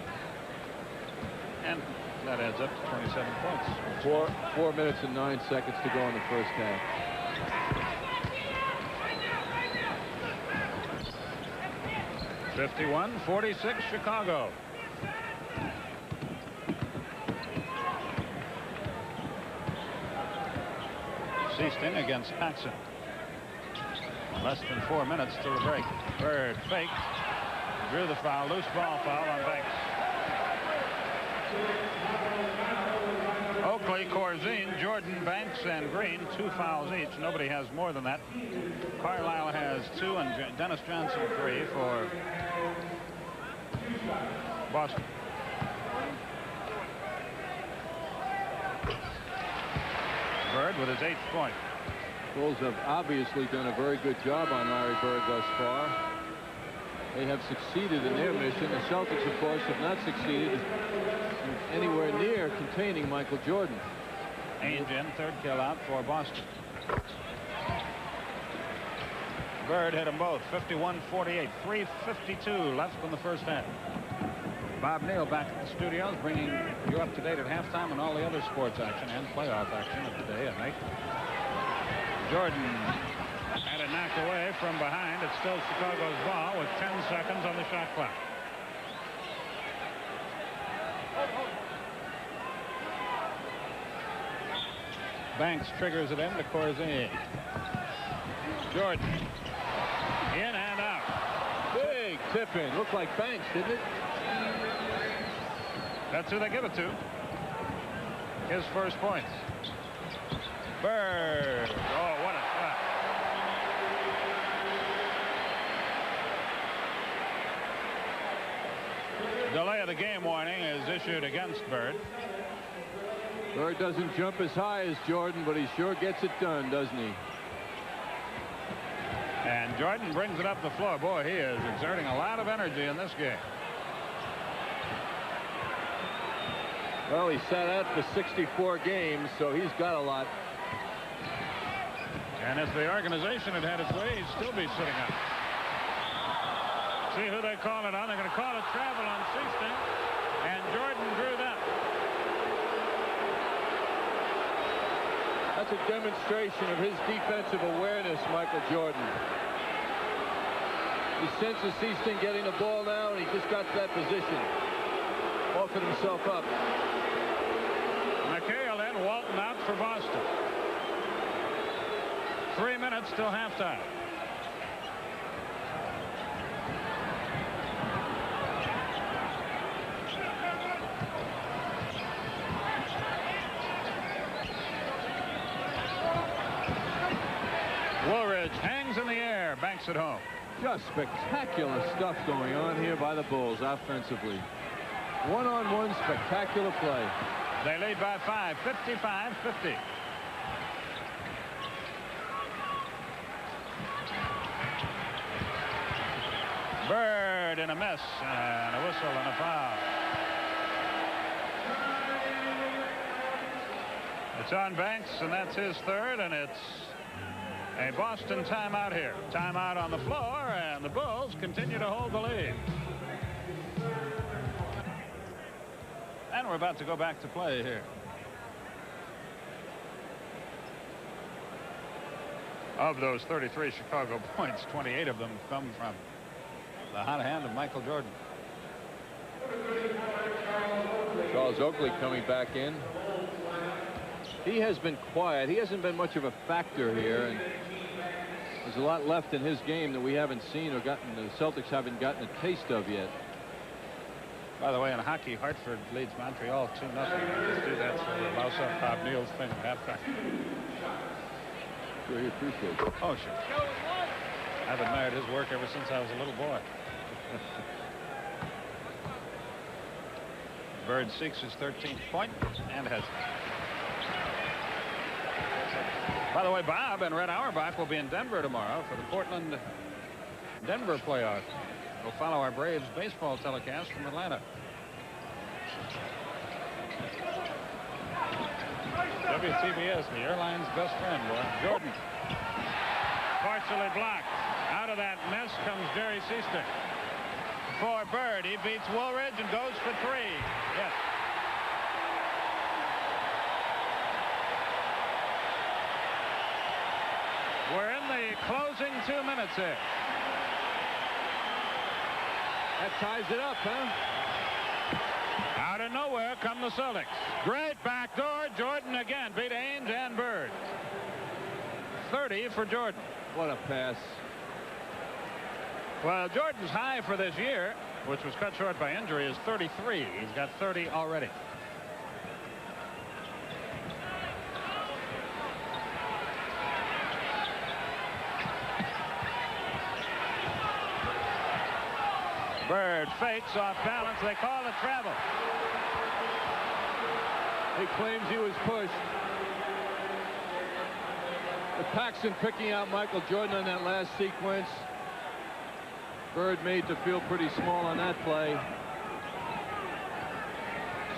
And that adds up to 27 points. 4 minutes and 9 seconds to go in the first half. (51-46) Chicago. Seasting against Paxson. Less than 4 minutes till the break. Bird faked. Drew the foul. Loose ball foul on Banks. Oakley, Corzine, Jordan, Banks, and Green, 2 fouls each. Nobody has more than that. Carlisle has 2, and Dennis Johnson 3 for Boston. Bird with his 8th point. Bulls have obviously done a very good job on Larry Bird thus far. They have succeeded in their mission. The Celtics, of course, have not succeeded anywhere near containing Michael Jordan. Ainge in, 3rd kill out for Boston. Bird hit them both, 51-48, 3:52 left in the first half. Bob Neal back at the studios, bringing you up to date at halftime and all the other sports action and playoff action of the day and night. Jordan had it knocked away from behind. It's still Chicago's ball with 10 seconds on the shot clock. Banks triggers it in to Corzine. Jordan. In and out. Big tip in. Looked like Banks, didn't it? That's who they give it to. His first points. Bird. Oh, what a shot. Delay of the game warning is issued against Bird. Bird doesn't jump as high as Jordan, but he sure gets it done, doesn't he? And Jordan brings it up the floor. Boy, he is exerting a lot of energy in this game. Well, he sat out for 64 games, so he's got a lot. And if the organization had had its way, he'd still be sitting up. See who they call it on. They're going to call it travel on Seaston. And Jordan drew that. That's a demonstration of his defensive awareness, Michael Jordan. He senses Seaston getting the ball now, and he just got to that position. Offered himself up. McHale in, Walton out for Boston. 3 minutes till halftime. Woolridge hangs in the air. Banks at home. Just spectacular stuff going on here by the Bulls offensively. One-on-one spectacular play. They lead by 5, 55-50. Bird in a miss, and a whistle and a foul. It's on Banks, and that's his 3rd, and it's a Boston timeout here. Timeout on the floor, and the Bulls continue to hold the lead. And we're about to go back to play here. Of those 33 Chicago points, 28 of them come from the hot hand of Michael Jordan. Charles Oakley coming back in. He has been quiet. He hasn't been much of a factor here, and there's a lot left in his game that we haven't seen or gotten. The Celtics haven't gotten a taste of yet. By the way, in hockey, Hartford leads Montreal 2-0. Just do that so to mouse up Bob Neal's thing at halftime. Sure, he appreciates it. Oh, sure. I've admired his work ever since I was a little boy. Bird seeks his 13th point and has it. By the way, Bob and Red Auerbach will be in Denver tomorrow for the Portland-Denver playoff. We'll follow our Braves baseball telecast from Atlanta. WTBS, the airline's best friend, boy. Jordan. Partially blocked. Out of that mess comes Jerry Seaston. For Bird, he beats Woolridge and goes for 3. Yes. We're in the closing 2 minutes here. That ties it up, huh? Out of nowhere come the Celtics. Great backdoor. Jordan again beat Ainge and Bird. 30 for Jordan. What a pass. Well, Jordan's high for this year, which was cut short by injury, is 33. He's got 30 already. Bird fakes off balance. They call it travel. He claims he was pushed. But Paxson picking out Michael Jordan on that last sequence. Bird made to feel pretty small on that play.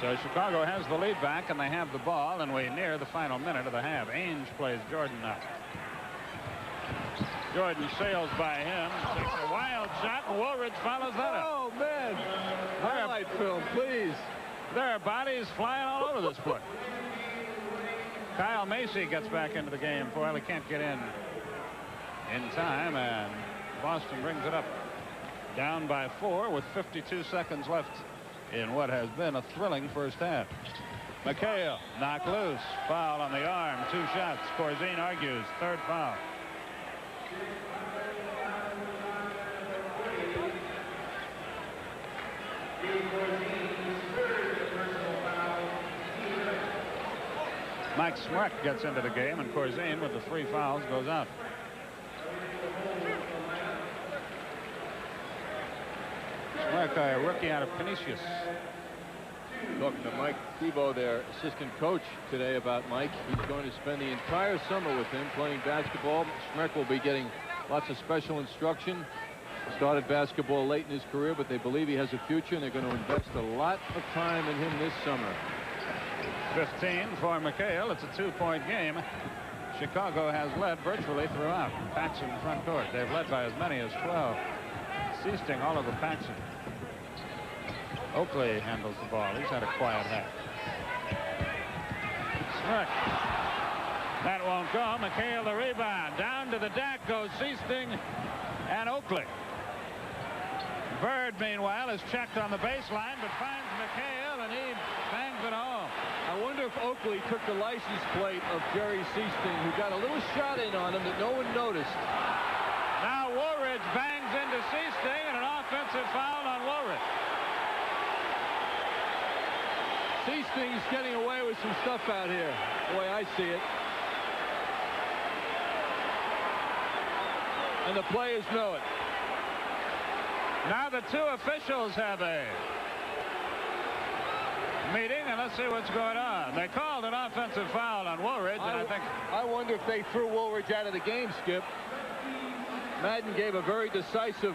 So Chicago has the lead back, and they have the ball, and we near the final minute of the half. Ainge plays Jordan now. Jordan sails by him, takes a wild shot, and Woolridge follows that up. Oh, man. Highlight film, please. There are bodies flying all over this place. Kyle Macy gets back into the game. Well, he can't get in time, and Boston brings it up. Down by 4 with 52 seconds left in what has been a thrilling first half. McHale knocked loose. Foul on the arm. 2 shots. Corzine argues. 3rd foul. Mike Smrek gets into the game, and Corzine with the 3 fouls goes out. Smrek, a rookie out of Canisius. Talking to Mike Thibault, their assistant coach, today about Mike. He's going to spend the entire summer with him playing basketball. Smrek will be getting lots of special instruction. Started basketball late in his career, but they believe he has a future, and they're going to invest a lot of time in him this summer. 15 for McHale. It's a 2-point game. Chicago has led virtually throughout. Paxson front court. They've led by as many as 12. Seasting all over Paxson. Oakley handles the ball. He's had a quiet half. Smrek. That won't go. McHale the rebound. Down to the deck goes Seasting and Oakley. Bird, meanwhile, is checked on the baseline, but finds McHale, and he bangs it home. I wonder if Oakley took the license plate of Jerry Seasting, who got a little shot in on him that no one noticed. Now Woolridge bangs into Seasting, and an offensive foul on Woolridge. Seasting's getting away with some stuff out here, the way I see it. And the players know it. Now the 2 officials have a meeting, and let's see what's going on. They called an offensive foul on Woolridge, and I wonder if they threw Woolridge out of the game, Skip. Madden gave a very decisive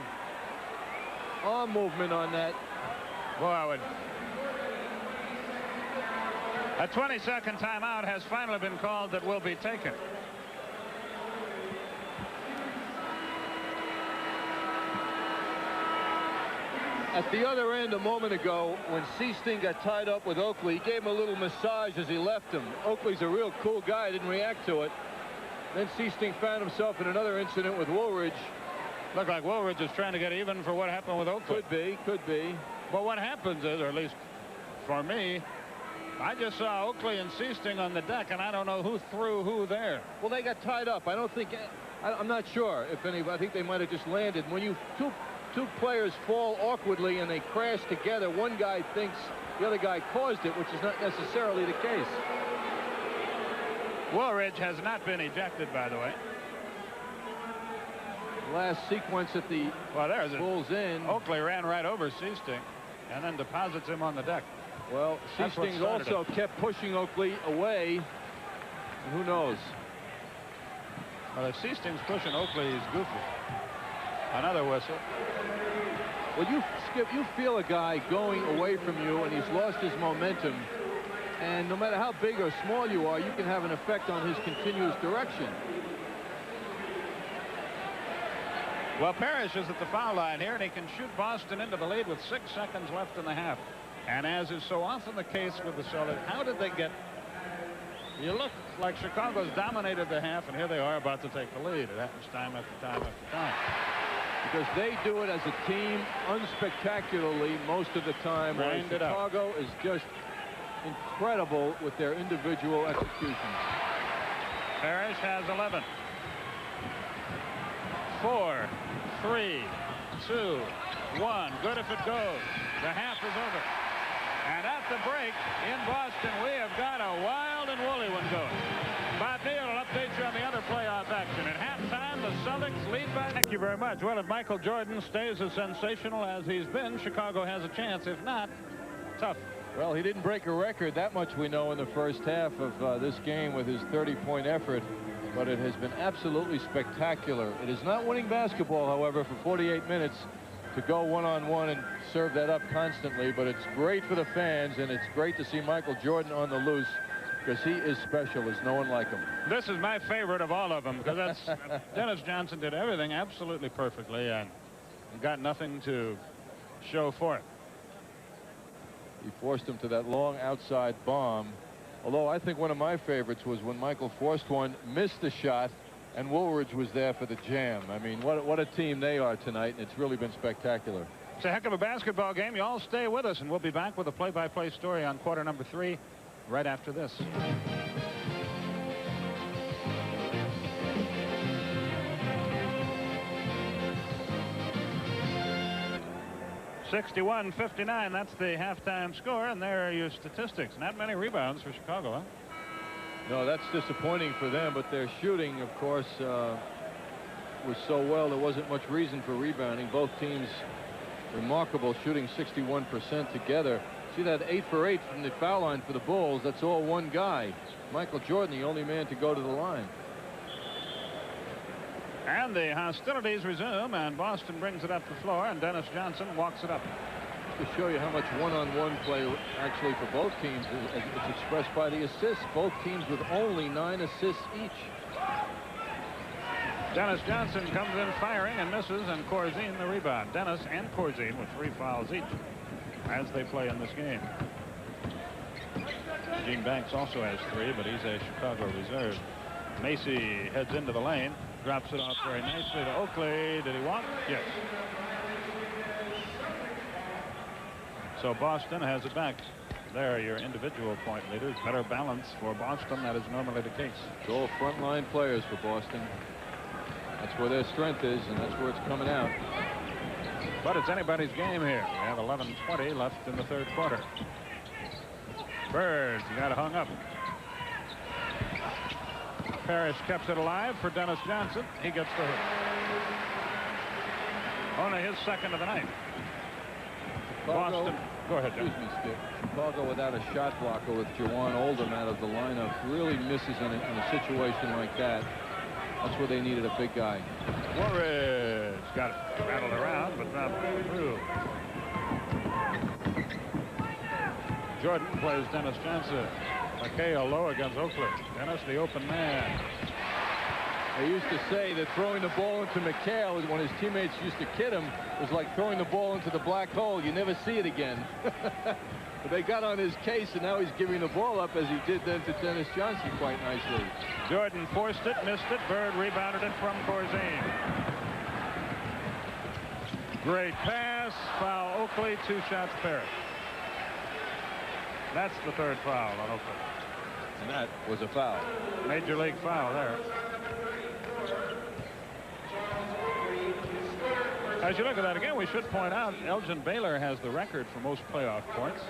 arm movement on that. Boy, a 20-second timeout has finally been called that will be taken. At the other end a moment ago, when Seasting got tied up with Oakley, he gave him a little massage as he left him. Oakley's a real cool guy, didn't react to it. Then Seasting found himself in another incident with Woolridge. Looked like Woolridge is trying to get even for what happened with Oakley. Could be. But what happens is, or at least for me, I just saw Oakley and Seasting on the deck, and I don't know who threw who there. Well, they got tied up. I'm not sure if any. I think they might have just landed. When you two players fall awkwardly and they crash together, one guy thinks the other guy caused it, which is not necessarily the case. Woolridge has not been ejected, by the way. Last sequence at the Bulls in. Oakley ran right over Seasting and then deposits him on the deck. Well, Seasting also kept pushing Oakley away. And who knows? Well, if Seasting's pushing Oakley, he's goofy. Another whistle. Well, Skip, you feel a guy going away from you, and he's lost his momentum. And no matter how big or small you are, you can have an effect on his continuous direction. Well, Parrish is at the foul line here, and he can shoot Boston into the lead with 6 seconds left in the half. And as is so often the case with the Celtics, how did they get... You look like Chicago's dominated the half, and here they are about to take the lead. It happens time after time after time. Because they do it as a team unspectacularly most of the time. Whereas Chicago is just incredible with their individual executions. Parrish has 11. 4, 3, 2, 1. Good if it goes. The half is over. And at the break in Boston, we have got a wild and woolly one going. Bob Neal will update you on the other playoff action. At halftime, the Celtics Celtics lead by... Thank you very much. Well, if Michael Jordan stays as sensational as he's been, Chicago has a chance. If not, tough. Well, he didn't break a record. That much we know in the first half of this game with his 30-point effort. But it has been absolutely spectacular. It is not winning basketball, however, for 48 minutes to go one-on-one and serve that up constantly. But it's great for the fans, and it's great to see Michael Jordan on the loose, because he is special. There's no one like him. This is my favorite of all of them, because that's Dennis Johnson did everything absolutely perfectly and got nothing to show for it. He forced him to that long outside bomb. Although I think one of my favorites was when Michael forced one, missed the shot, and Woolridge was there for the jam. I mean, what a team they are tonight, and it's really been spectacular. It's a heck of a basketball game. You all stay with us, and we'll be back with a play-by-play story on quarter number 3 right after this. 61-59, that's the halftime score, and there are your statistics. Not many rebounds for Chicago, huh? No, that's disappointing for them, but their shooting, of course, was so well there wasn't much reason for rebounding. Both teams remarkable, shooting 61% together. See that 8 for 8 from the foul line for the Bulls? That's all one guy. Michael Jordan, the only man to go to the line. And the hostilities resume, and Boston brings it up the floor, and Dennis Johnson walks it up. To show you how much one-on-one play actually for both teams is, as it's expressed by the assists. Both teams with only 9 assists each. Dennis Johnson comes in firing and misses, and Corzine the rebound. Dennis and Corzine with 3 fouls each as they play in this game. Gene Banks also has 3, but he's a Chicago reserve. Macy heads into the lane, drops it off very nicely to Oakley. Did he walk? Yes. So Boston has it back. There are your individual point leaders. Better balance for Boston. That is normally the case. It's all frontline players for Boston. That's where their strength is, and that's where it's coming out. But it's anybody's game here. We have 11:20 left in the third quarter. Bird got hung up. Parrish kept it alive for Dennis Johnson. He gets the hit. Only his second of the night. Chicago, Boston. Go ahead, Jim. excuse me, Skip. Chicago without a shot blocker with Jawan Oldham out of the lineup really misses in a situation like that. That's where they needed a big guy. Woolridge got it rattled around, but not through. Jordan plays Dennis Johnson. McHale low against Oakley. Dennis, the open man. They used to say that throwing the ball into McHale, when his teammates used to kid him, was like throwing the ball into the black hole. You never see it again. But they got on his case, and now he's giving the ball up as he did then to Dennis Johnson quite nicely. Jordan forced it, missed it. Bird rebounded it from Corzine. Great pass. Foul Oakley. 2 shots Parrish. That's the third foul on Oakley. And that was a foul. Major league foul there. As you look at that again, we should point out Elgin Baylor has the record for most playoff points.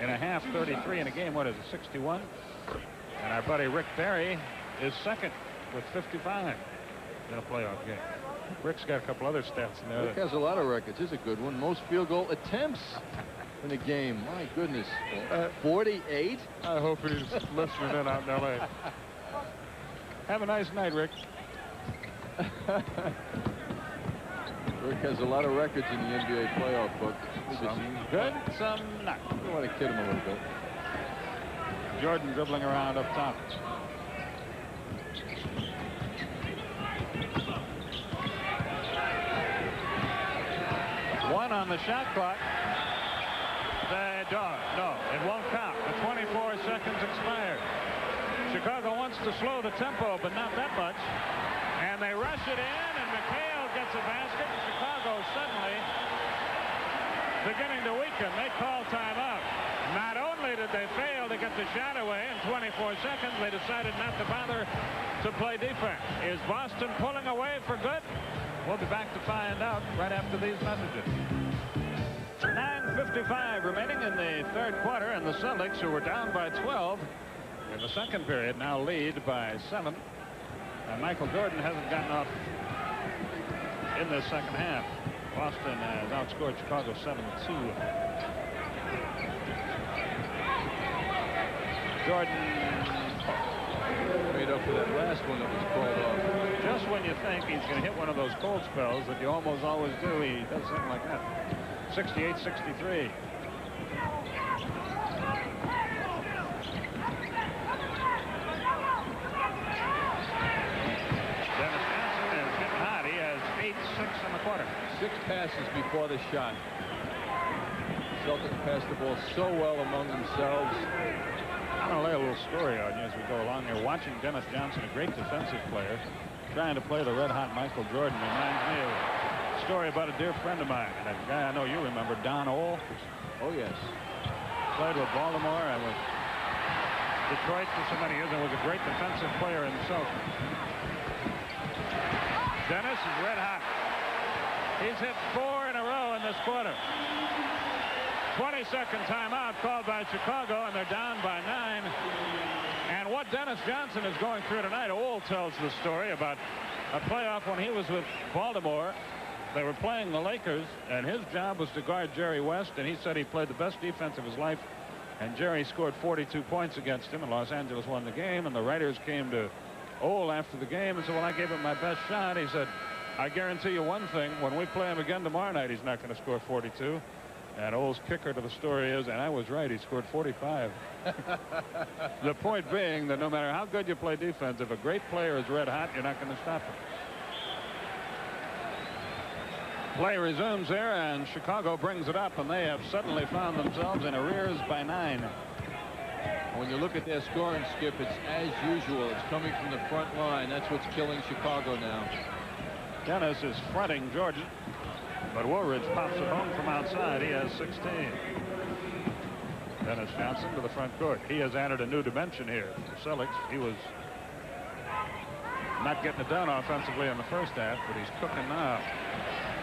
In a half, 33. In a game, what is it, 61? And our buddy Rick Barry is second with 55 in a playoff game. Rick's got a couple other stats in there. Rick has a lot of records. Here's a good one. Most field goal attempts in a game. My goodness. 48? I hope he's listening in out in L.A. Have a nice night, Rick. Rick has a lot of records in the NBA playoff book. Some good, some not. I want to kid him a little bit. Jordan dribbling around up top. One on the shot clock. No, it won't count. The 24 seconds expired. Chicago wants to slow the tempo, but not that much. And they rush it in, and McHale gets a basket. And Chicago suddenly beginning to weaken. They call timeout. Not only did they fail to get the shot away in 24 seconds, they decided not to bother to play defense. Is Boston pulling away for good? We'll be back to find out right after these messages. 9:55 remaining in the third quarter, and the Celtics, who were down by 12 in the second period, now lead by 7 And Michael Jordan hasn't gotten off in this second half. Boston has outscored Chicago 7-2. Jordan made up for that last one that was called off. Just when you think he's going to hit one of those cold spells that you almost always do, he does something like that. 68-63. Dennis Johnson is getting hot. He has 8-6 in the quarter. 6 passes before the shot. Celtics passed the ball so well among themselves. I'm going to lay a little story on you as we go along here. Watching Dennis Johnson, a great defensive player, trying to play the red-hot Michael Jordan reminds me of a story about a dear friend of mine, and a guy I know you remember, Don Ole. Oh, yes. Played with Baltimore and with Detroit for so many years, and was a great defensive player himself. Dennis is red-hot. He's hit 4 in a row in this quarter. 20-second timeout called by Chicago, and they're down by 9. And what Dennis Johnson is going through tonight, Ole tells the story about a playoff when he was with Baltimore. They were playing the Lakers, and his job was to guard Jerry West, and he said he played the best defense of his life, and Jerry scored 42 points against him, and Los Angeles won the game. And the writers came to Ole after the game and said, well, I gave him my best shot. He said, I guarantee you one thing, when we play him again tomorrow night, he's not going to score 42. And Ole's kicker to the story is, and I was right, he scored 45. The point being that no matter how good you play defense, if a great player is red hot, you're not going to stop him. Play resumes there, and Chicago brings it up, and they have suddenly found themselves in arrears by 9. When you look at their scoring, Skip, it's as usual. It's coming from the front line. That's what's killing Chicago now. Dennis is fronting Jordan, but Woolridge pops it home from outside. He has 16. Dennis Johnson to the front court. He has added a new dimension here for Celtics. He was not getting it done offensively in the first half, but he's cooking now.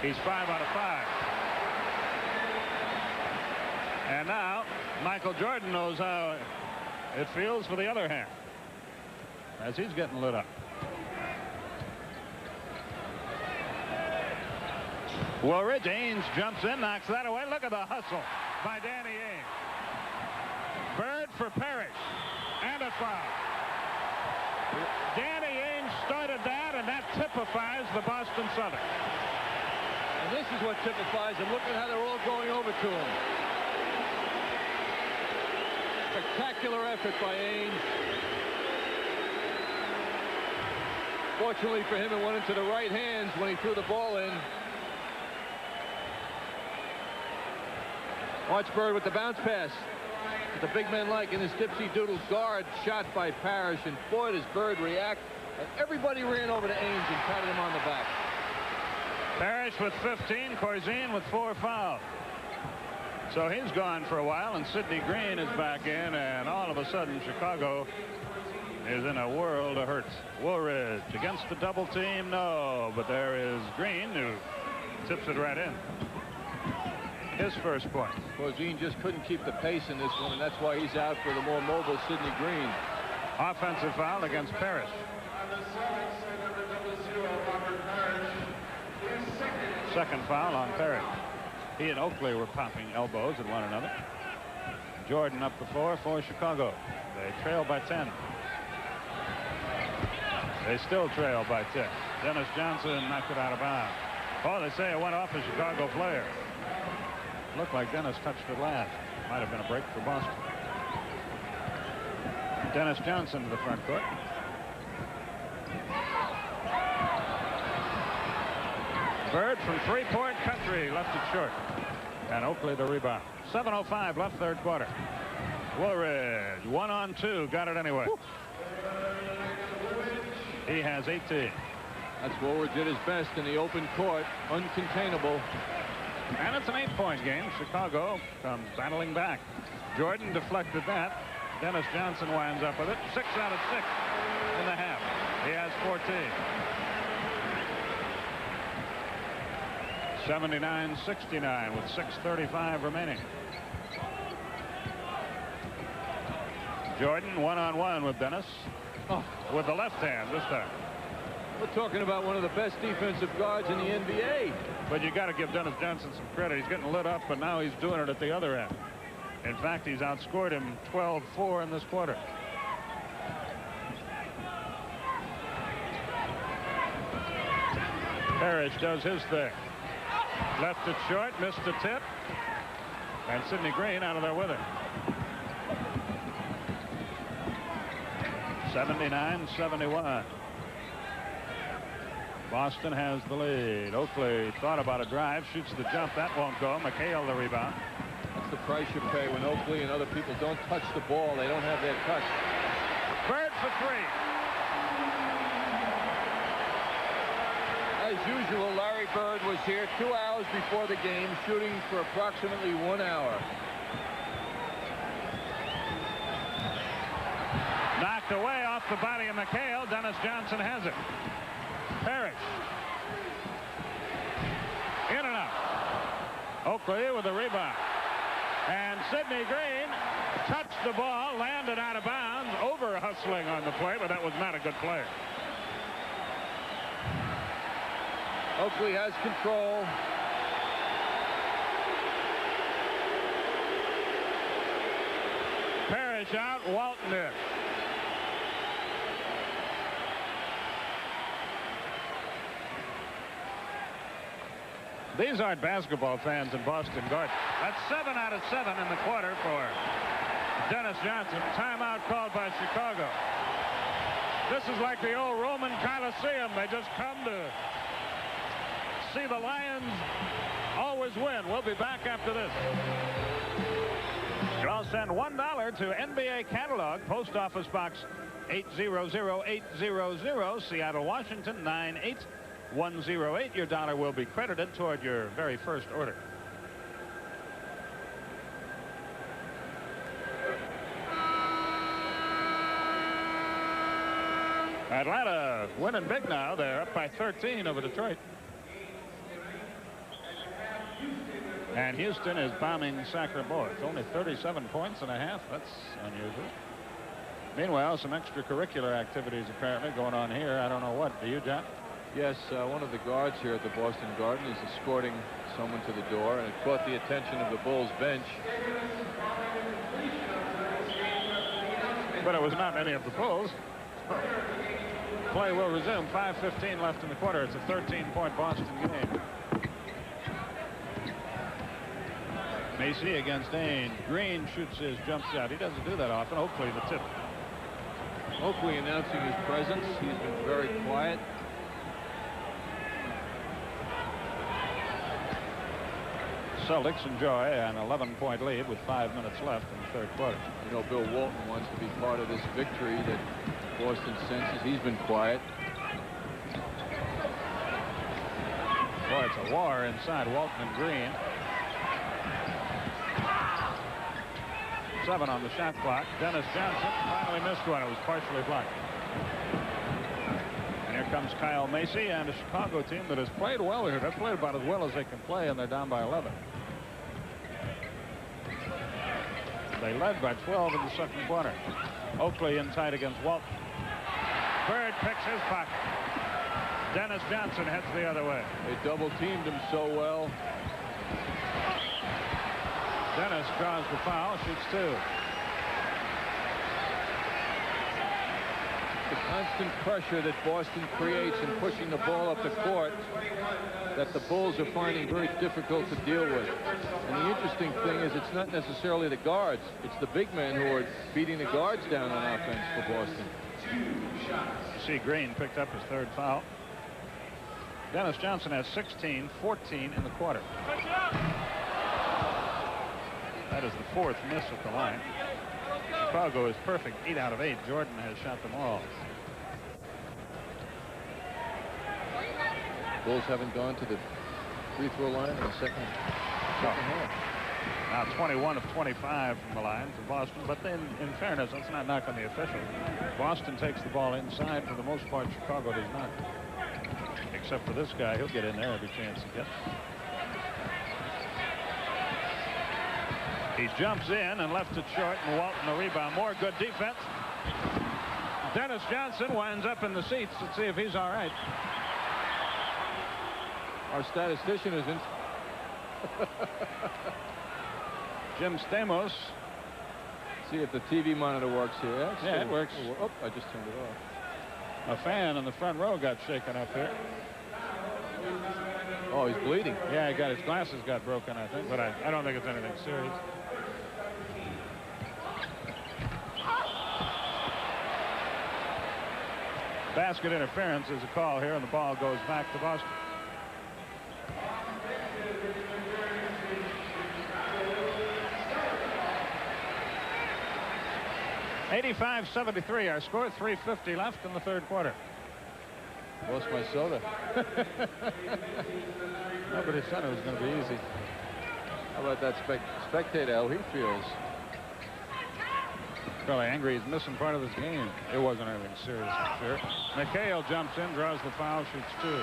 He's 5 out of 5. And now Michael Jordan knows how it feels for the other hand as he's getting lit up. Woolridge, Ainge jumps in, knocks that away. Look at the hustle by Danny Ainge. Bird for Parrish, and a foul. Danny Ainge started that, and that typifies the Boston Celtics. And this is what typifies them. Look at how they're all going over to him. Spectacular effort by Ainge. Fortunately for him, it went into the right hands when he threw the ball in. Watch Bird with the bounce pass. What the big men like in his dipsy-doodle guard shot by Parrish. And boy, does Bird react. And everybody ran over to Ainge and patted him on the back. Parrish with 15, Corzine with 4 fouls. So he's gone for a while, and Sidney Green is back in, and all of a sudden Chicago is in a world of hurt. Woolridge against the double team, no, but there is Green who tips it right in. His first point. Corzine just couldn't keep the pace in this one, and that's why he's out for the more mobile Sidney Green. Offensive foul against Parrish. Second foul on Parrish. He and Oakley were popping elbows at one another. Jordan up the floor for Chicago. They trail by 10. They still trail by 10. Dennis Johnson knocked it out of bounds. Oh, they say it went off a Chicago player. Looked like Dennis touched it last. Might have been a break for Boston. Dennis Johnson to the front court. Bird from Freeport Country left it short. And Oakley the rebound. 7:05 left third quarter. Woolridge 1-on-2, got it anyway. Woo. He has 18. That's Woolridge at his best in the open court, uncontainable. And it's an 8-point game. Chicago comes battling back. Jordan deflected that. Dennis Johnson winds up with it. 6 out of 6 in the half. He has 14. 79-69 with 6:35 remaining. Jordan 1-on-1 with Dennis. Oh, with the left hand this time. We're talking about one of the best defensive guards in the NBA. But you got to give Dennis Johnson some credit. He's getting lit up, but now he's doing it at the other end. In fact, he's outscored him 12-4 in this quarter. Parrish does his thing. Left it short, missed the tip. And Sidney Green out of there with it. 79-71. Boston has the lead. Oakley thought about a drive, shoots the jump. That won't go. McHale the rebound. That's the price you pay when Oakley and other people don't touch the ball. They don't have their touch. Bird for three. As usual, Larry Bird was here 2 hours before the game, shooting for approximately 1 hour. Knocked away off the body of McHale. Dennis Johnson has it. Parrish. In and out. Oakley with the rebound. And Sidney Green touched the ball, landed out of bounds, over hustling on the play, but that was not a good play. Oakley has control. Parrish out, Walton in. These aren't basketball fans in Boston Garden. That's 7 out of 7 in the quarter for Dennis Johnson. Timeout called by Chicago. This is like the old Roman Coliseum. They just come to see the Lions always win. We'll be back after this. I'll send $1 to NBA Catalog, Post Office Box 800800, Seattle, Washington 98108. Your dollar will be credited toward your very first order. Atlanta winning big now. They're up by 13 over Detroit. And Houston is bombing Sacramento. It's only 37 points and a half. That's unusual. Meanwhile, some extracurricular activities apparently going on here. I don't know what. Do you, John? Yes, one of the guards here at the Boston Garden is escorting someone to the door, and it caught the attention of the Bulls bench. But it was not any of the Bulls. Play will resume. 5:15 left in the quarter. It's a 13-point Boston game. Macy against Ain. Green shoots his jump shot. He doesn't do that often. Oakley the tip. Oakley announcing his presence. He's been very quiet. Celtics enjoy an 11-point lead with 5 minutes left in the third quarter. You know, Bill Walton wants to be part of this victory that Boston senses. He's been quiet. Boy, it's a war inside Walton and Green. 7 on the shot clock. Dennis Johnson finally missed one. It was partially blocked. And here comes Kyle Macy and a Chicago team that has played well here. They've played about as well as they can play, and they're down by 11. They led by 12 in the second quarter. Oakley in tight against Walton. Bird picks his pocket. Dennis Johnson heads the other way. They double teamed him so well. Dennis draws the foul, shoots 2. The constant pressure that Boston creates in pushing the ball up the court that the Bulls are finding very difficult to deal with. And the interesting thing is it's not necessarily the guards. It's the big men who are beating the guards down on offense for Boston. You see Green picked up his third foul. Dennis Johnson has 16, 14 in the quarter. That is the 4th miss at the line. Chicago is perfect. 8 out of 8. Jordan has shot them all. Bulls haven't gone to the free throw line in the second half. Now 21 of 25 from the line for Boston. But then, in fairness, let's not knock on the officials. Boston takes the ball inside. For the most part, Chicago does not. Except for this guy. He'll get in there every chance he gets. He jumps in and left it short, and Walton the rebound. More good defense. Dennis Johnson winds up in the seats. Let's see if he's all right. Our statistician isn't. Jim Stamos. See if the TV monitor works here. Yeah, it works. Oh, I just turned it off. A fan in the front row got shaken up here. Oh, he's bleeding. Yeah, his glasses got broken, I think, but I don't think it's anything serious. Basket interference is a call here, and the ball goes back to Boston. (85-73) our score. 3:50 left in the third quarter. Lost my soda. Nobody said it was going to be easy. How about that spectator, how he feels? Probably angry he's missing part of his game. It wasn't anything serious, I'm sure. McHale jumps in, draws the foul, shoots two.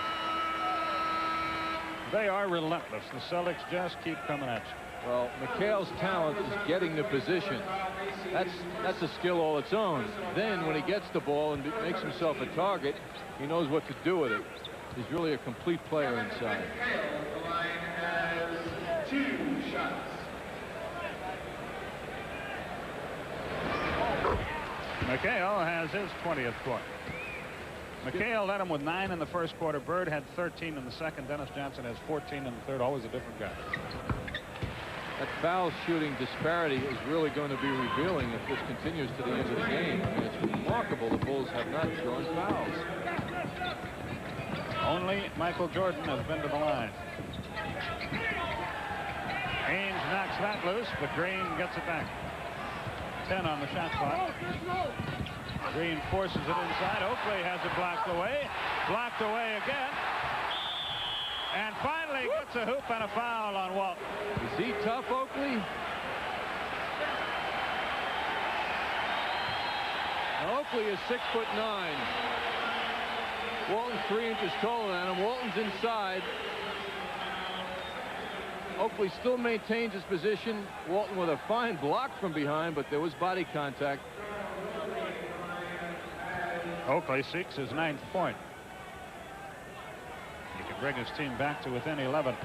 They are relentless. The Celtics just keep coming at you. Well, McHale's talent is getting the position. That's a skill all its own. Then when he gets the ball and makes himself a target, he knows what to do with it. He's really a complete player inside. The line has 2 shots. McHale has his 20th point. McHale led him with 9 in the first quarter. Bird had 13 in the second. Dennis Johnson has 14 in the third. Always a different guy. That foul shooting disparity is really going to be revealing if this continues to the end of the game. I mean, it's remarkable the Bulls have not drawn fouls. Only Michael Jordan has been to the line. Haynes knocks that loose, but Green gets it back. 10 on the shot clock. Green forces it inside. Oakley has it blocked away. Blocked away again. And finally gets a hoop and a foul on Walton. Is he tough, Oakley? Now, Oakley is 6'9". Walton's 3 inches taller than him. Walton's inside. Oakley still maintains his position. Walton with a fine block from behind, but there was body contact. Oakley seeks his 9th point. He can bring his team back to within 11.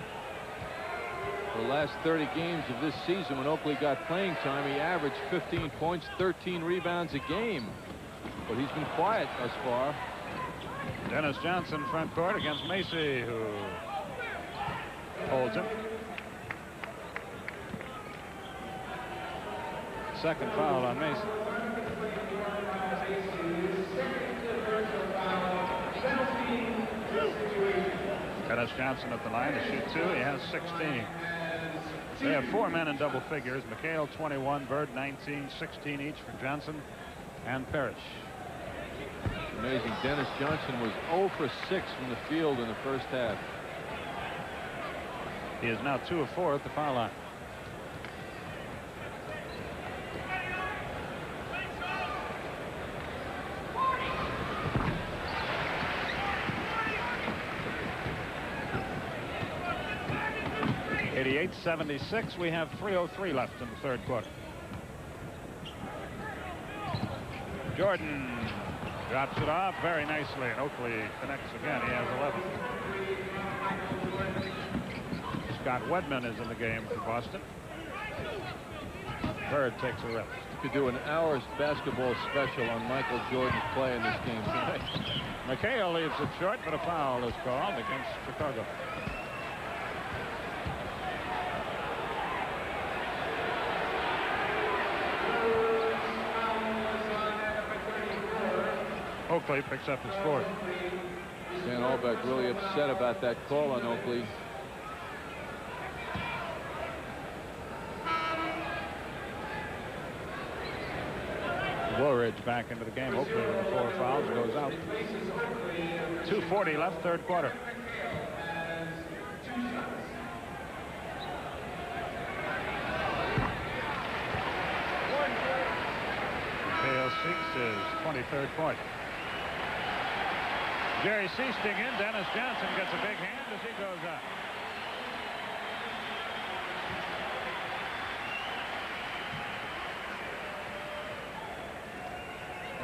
The last 30 games of this season, when Oakley got playing time, he averaged 15 points, 13 rebounds a game. But he's been quiet thus far. Dennis Johnson front court against Macy, who holds him. Second foul on Macy. Dennis Johnson at the line to shoot 2. He has 16. They have 4 men in double figures. McHale 21, Bird 19, 16 each for Johnson and Parrish. Amazing. Dennis Johnson was 0 for 6 from the field in the first half. He is now 2 of 4 at the foul line. (88-76). We have 3:03 left in the third quarter. Jordan drops it off very nicely, and Oakley connects again. He has 11. Scott Wedman is in the game for Boston. Bird takes a rest. You could do an hour's basketball special on Michael Jordan's play in this game tonight. McHale leaves it short, but a foul is called against Chicago. Oakley picks up his 4th. Stan Albeck really upset about that call on Oakley. Woolridge back into the game. Oakley with the 4 fouls goes out. 2:40 left, third quarter. McHale seeks his 23rd point. Jerry Seasting in. Dennis Johnson gets a big hand as he goes up.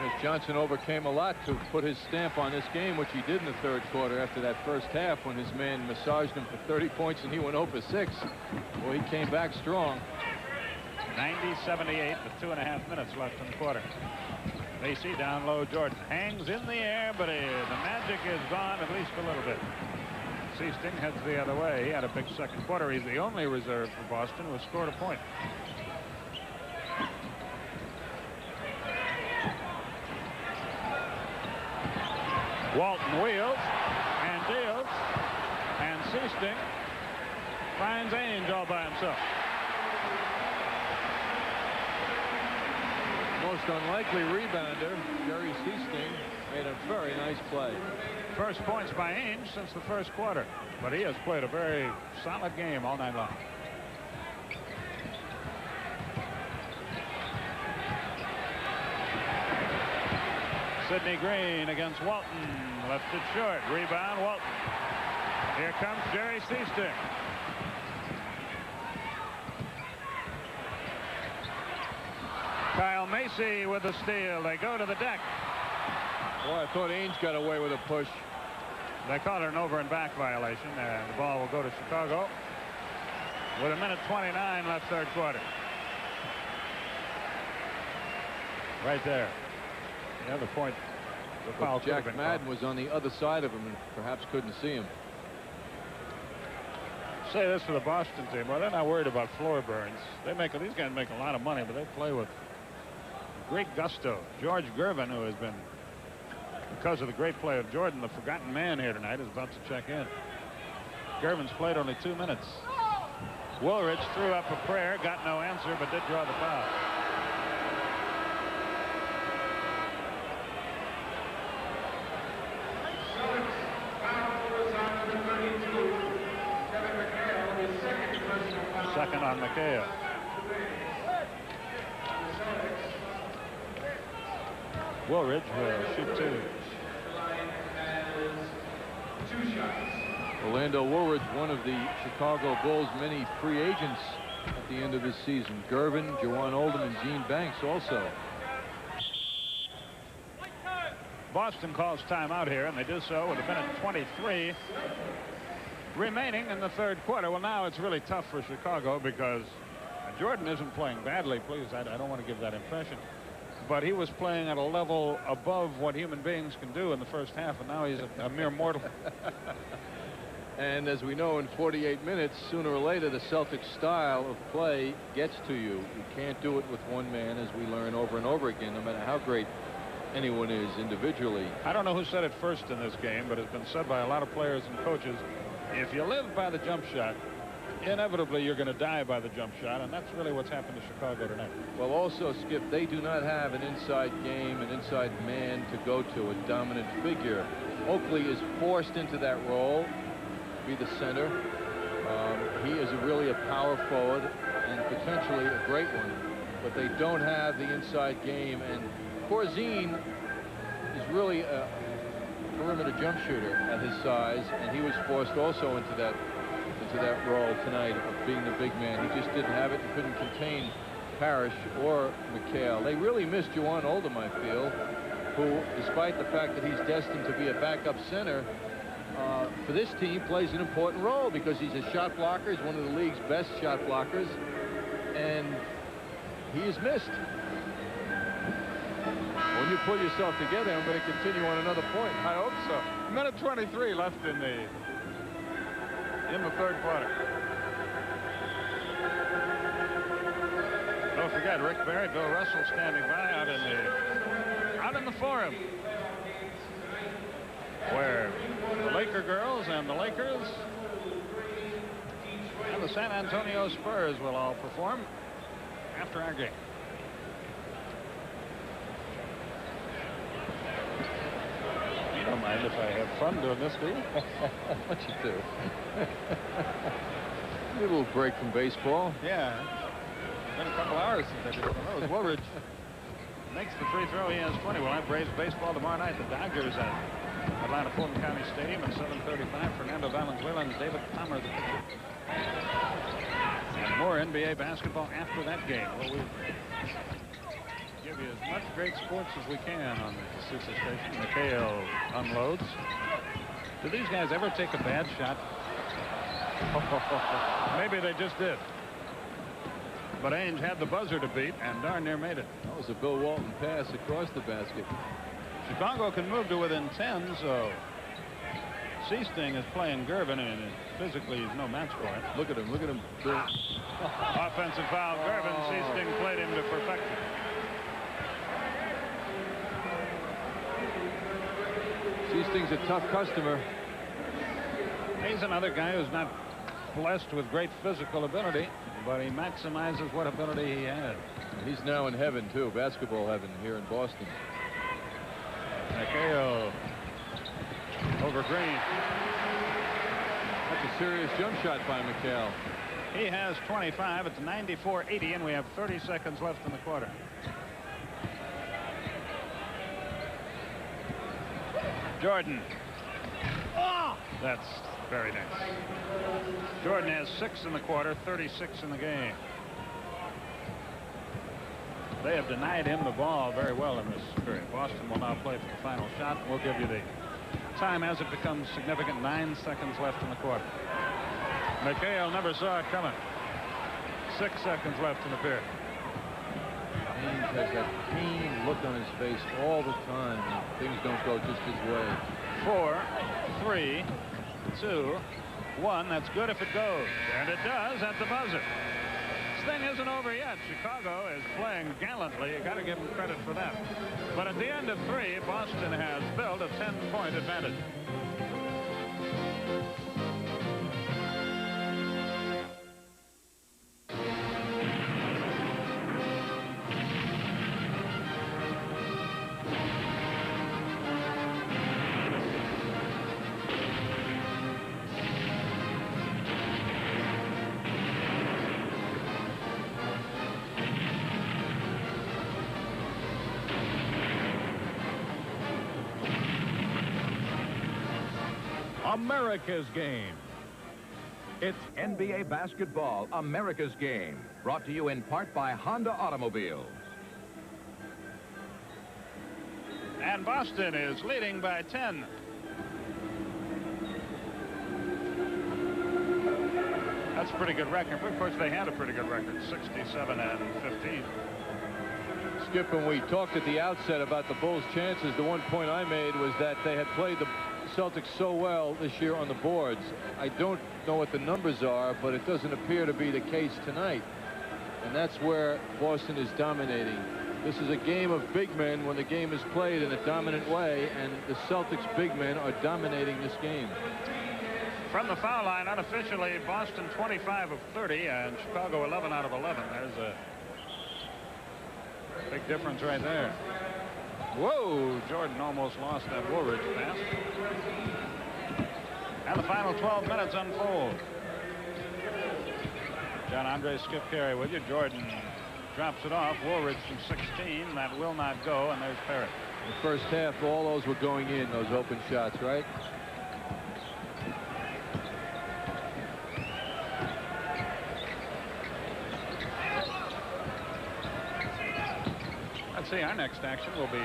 Dennis Johnson overcame a lot to put his stamp on this game, which he did in the third quarter after that first half when his man massaged him for 30 points and he went 0 for 6. Well, he came back strong. 90-78 with 2.5 minutes left in the quarter. Macy down low. Jordan hangs in the air, but the magic is gone, at least a little bit. Seasting heads the other way. He had a big second quarter. He's the only reserve for Boston who scored a point. Walton wheels and deals, and Seasting finds Ainge all by himself. Most unlikely rebounder, Jerry Seasting, made a very nice play. First points by Ainge since the first quarter, but he has played a very solid game all night long. Sidney Green against Walton, left it short. Rebound, Walton. Here comes Jerry Seasting. Kyle Macy with the steal. They go to the deck. Boy, I thought Ainge got away with a push. They called it an over and back violation, and the ball will go to Chicago with 1:29 left third quarter. Right there. The other point. The foul Jack Madden was on the other side of him and perhaps couldn't see him. Say this for the Boston team. Well, they're not worried about floor burns. These guys make a lot of money, but they play with great gusto. George Gervin, who has been, because of the great play of Jordan, the forgotten man here tonight, is about to check in. Gervin's played only 2 minutes. Woolridge threw up a prayer, got no answer, but did draw the foul. Second on McHale. Woolridge will shoot 2. Orlando Woolridge, one of the Chicago Bulls' many free agents at the end of this season. Gervin, Jawan Oldham, and Gene Banks also. Boston calls timeout here, and they do so with 1:23 remaining in the third quarter. Well, now it's really tough for Chicago because Jordan isn't playing badly. Please, I don't want to give that impression. But he was playing at a level above what human beings can do in the first half, and now he's a mere mortal. And as we know, in 48 minutes, sooner or later, the Celtics style of play gets to you. You can't do it with one man, as we learn over and over again, no matter how great anyone is individually. I don't know who said it first in this game, but it's been said by a lot of players and coaches. If you live by the jump shot, inevitably you're going to die by the jump shot, and that's really what's happened to Chicago tonight. Well, also, Skip, they do not have an inside game, an inside man to go to, a dominant figure. Oakley is forced into that role, be the center. He is really a power forward and potentially a great one, but they don't have the inside game, and Corzine is really a perimeter jump shooter at his size, and he was forced also into that role tonight of being the big man. He just didn't have it and couldn't contain Parrish or McHale. They really missed Jawan Oldham, I feel, who, despite the fact that he's destined to be a backup center, for this team plays an important role because he's a shot blocker. He's one of the league's best shot blockers, and he is missed. When you pull yourself together, I'm going to continue on another point. I hope so. 1:23 left in the third quarter. Don't forget Rick Barry, Bill Russell standing by out in the forum, where the Laker girls and the Lakers and the San Antonio Spurs will all perform after our game. You don't mind if I have fun doing this, do you? What you do? A little break from baseball. Yeah. It's been a couple hours since I did one of those. Woolridge makes the free throw. He has 20. We'll have Braves baseball tomorrow night. The Dodgers at Atlanta Fulton County Stadium at 7:35. Fernando Valenzuela and David Palmer the pitcher. And more NBA basketball after that game. Well, give you as much great sports as we can on the Superstation. McHale unloads. Do these guys ever take a bad shot? Maybe they just did. But Ainge had the buzzer to beat and darn near made it. That was a Bill Walton pass across the basket. Chicago can move to within 10, so Seasting is playing Gervin, and physically he's no match for it. Look at him, Bill. Offensive foul, Gervin. Seasting played him to perfection. Seasting's a tough customer. He's another guy who's not blessed with great physical ability, but he maximizes what ability he has. He's now in heaven, too, basketball heaven here in Boston. Makeo over Green. That's a serious jump shot by McHale. He has 25. It's 94-80, and we have 30 seconds left in the quarter. Jordan. Oh! That's very nice. Jordan has 6 in the quarter, 36 in the game. They have denied him the ball very well in this period. Boston will now play for the final shot. We'll give you the time as it becomes significant. 9 seconds left in the quarter. McHale never saw it coming. 6 seconds left in the period. Ainge has that pained look on his face all the time. Things don't go just his way. 4, 3, 2, 1. That's good if it goes. And it does at the buzzer. This thing isn't over yet. Chicago is playing gallantly. You got to give them credit for that. But at the end of 3, Boston has built a 10-point advantage. America's game. It's NBA basketball, America's game. Brought to you in part by Honda Automobiles. And Boston is leading by 10. That's a pretty good record. Of course, they had a pretty good record, 67 and 15. Skip, when we talked at the outset about the Bulls' chances, the one point I made was that they had played the Celtics so well this year on the boards. I don't know what the numbers are, but it doesn't appear to be the case tonight. And that's where Boston is dominating. This is a game of big men when the game is played in a dominant way, and the Celtics big men are dominating this game. From the foul line, unofficially, Boston 25 of 30 and Chicago 11 out of 11. There's a big difference right there. Whoa, Jordan almost lost that Woolridge pass. And the final 12 minutes unfold. John Andre, Skip Carey with you. Jordan drops it off. Woolridge from 16. That will not go, and there's Perry. In the first half, all those were going in, those open shots, right? Let's see, our next action will be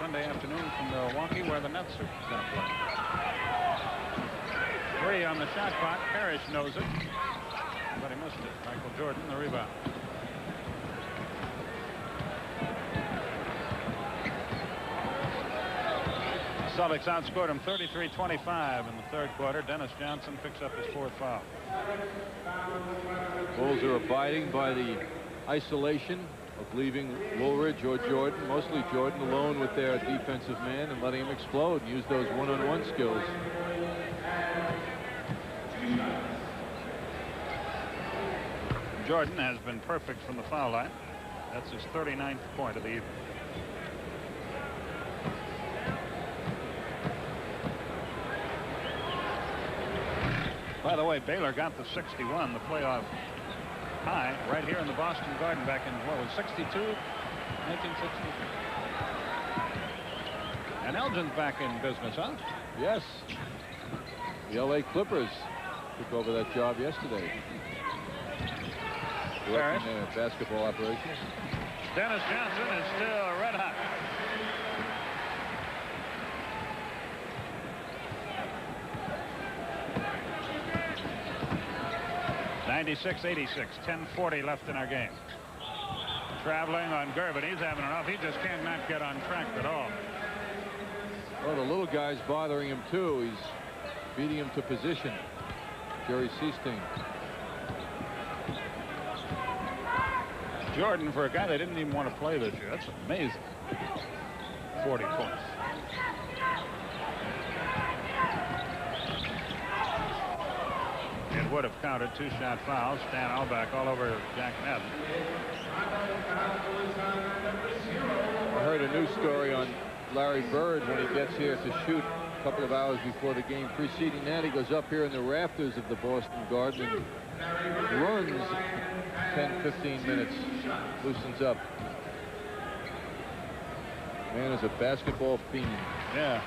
Sunday afternoon from Milwaukee, where the Nets are going to play. 3 on the shot clock. Parrish knows it, but he missed it. Michael Jordan, the rebound. Celtics outscored him 33-25 in the third quarter. Dennis Johnson picks up his 4th foul. Bulls are abiding by the isolation of leaving Woolridge or Jordan, mostly Jordan, alone with their defensive man and letting him explode and use those one-on-one skills. Jordan has been perfect from the foul line. That's his 39th point of the evening. By the way, Baylor got the 61, the playoff high, right here in the Boston Garden back in, what was 62? 1962. And Elgin's back in business, huh? Yes. The LA Clippers took over that job yesterday. Directing their basketball operations. Dennis Johnson is still red hot. (96-86), 10:40 left in our game. Traveling on Gervin. He's having enough. He just cannot get on track at all. Well, the little guy's bothering him too. He's beating him to position. Jerry Seasting. Jordan, for a guy that didn't even want to play this year, that's amazing. 40 points. It would have counted 2-shot fouls. Stan Albeck all over Jack Madden. I heard a news story on Larry Bird when he gets here to shoot a couple of hours before the game preceding that. He goes up here in the rafters of the Boston Garden and runs 10-15 minutes, loosens up. Man is a basketball fiend. Yeah.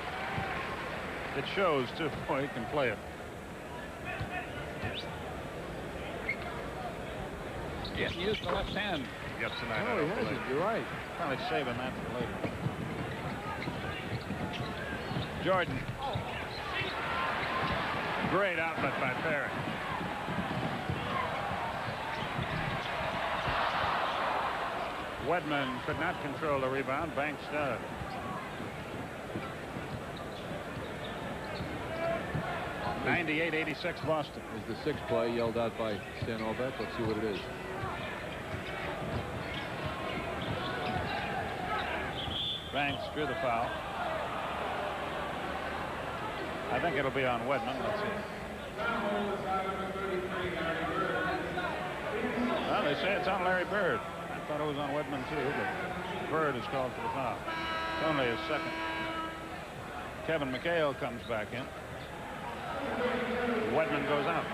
It shows too. Boy, he can play it. He hasn't used the left hand yet tonight. No, he hasn't. You're right. Probably saving that for later. Jordan. Great outlet by Perry. Wedman could not control the rebound. Banks does. (98-86) Boston. Is the sixth play yelled out by Stan Albeck? Let's see what it is. Banks drew the foul. I think it'll be on Wedman. Let's see. Well, they say it's on Larry Bird. I thought it was on Wedman too, but Bird is called for the foul. It's only his second. Kevin McHale comes back in. Wedman goes out.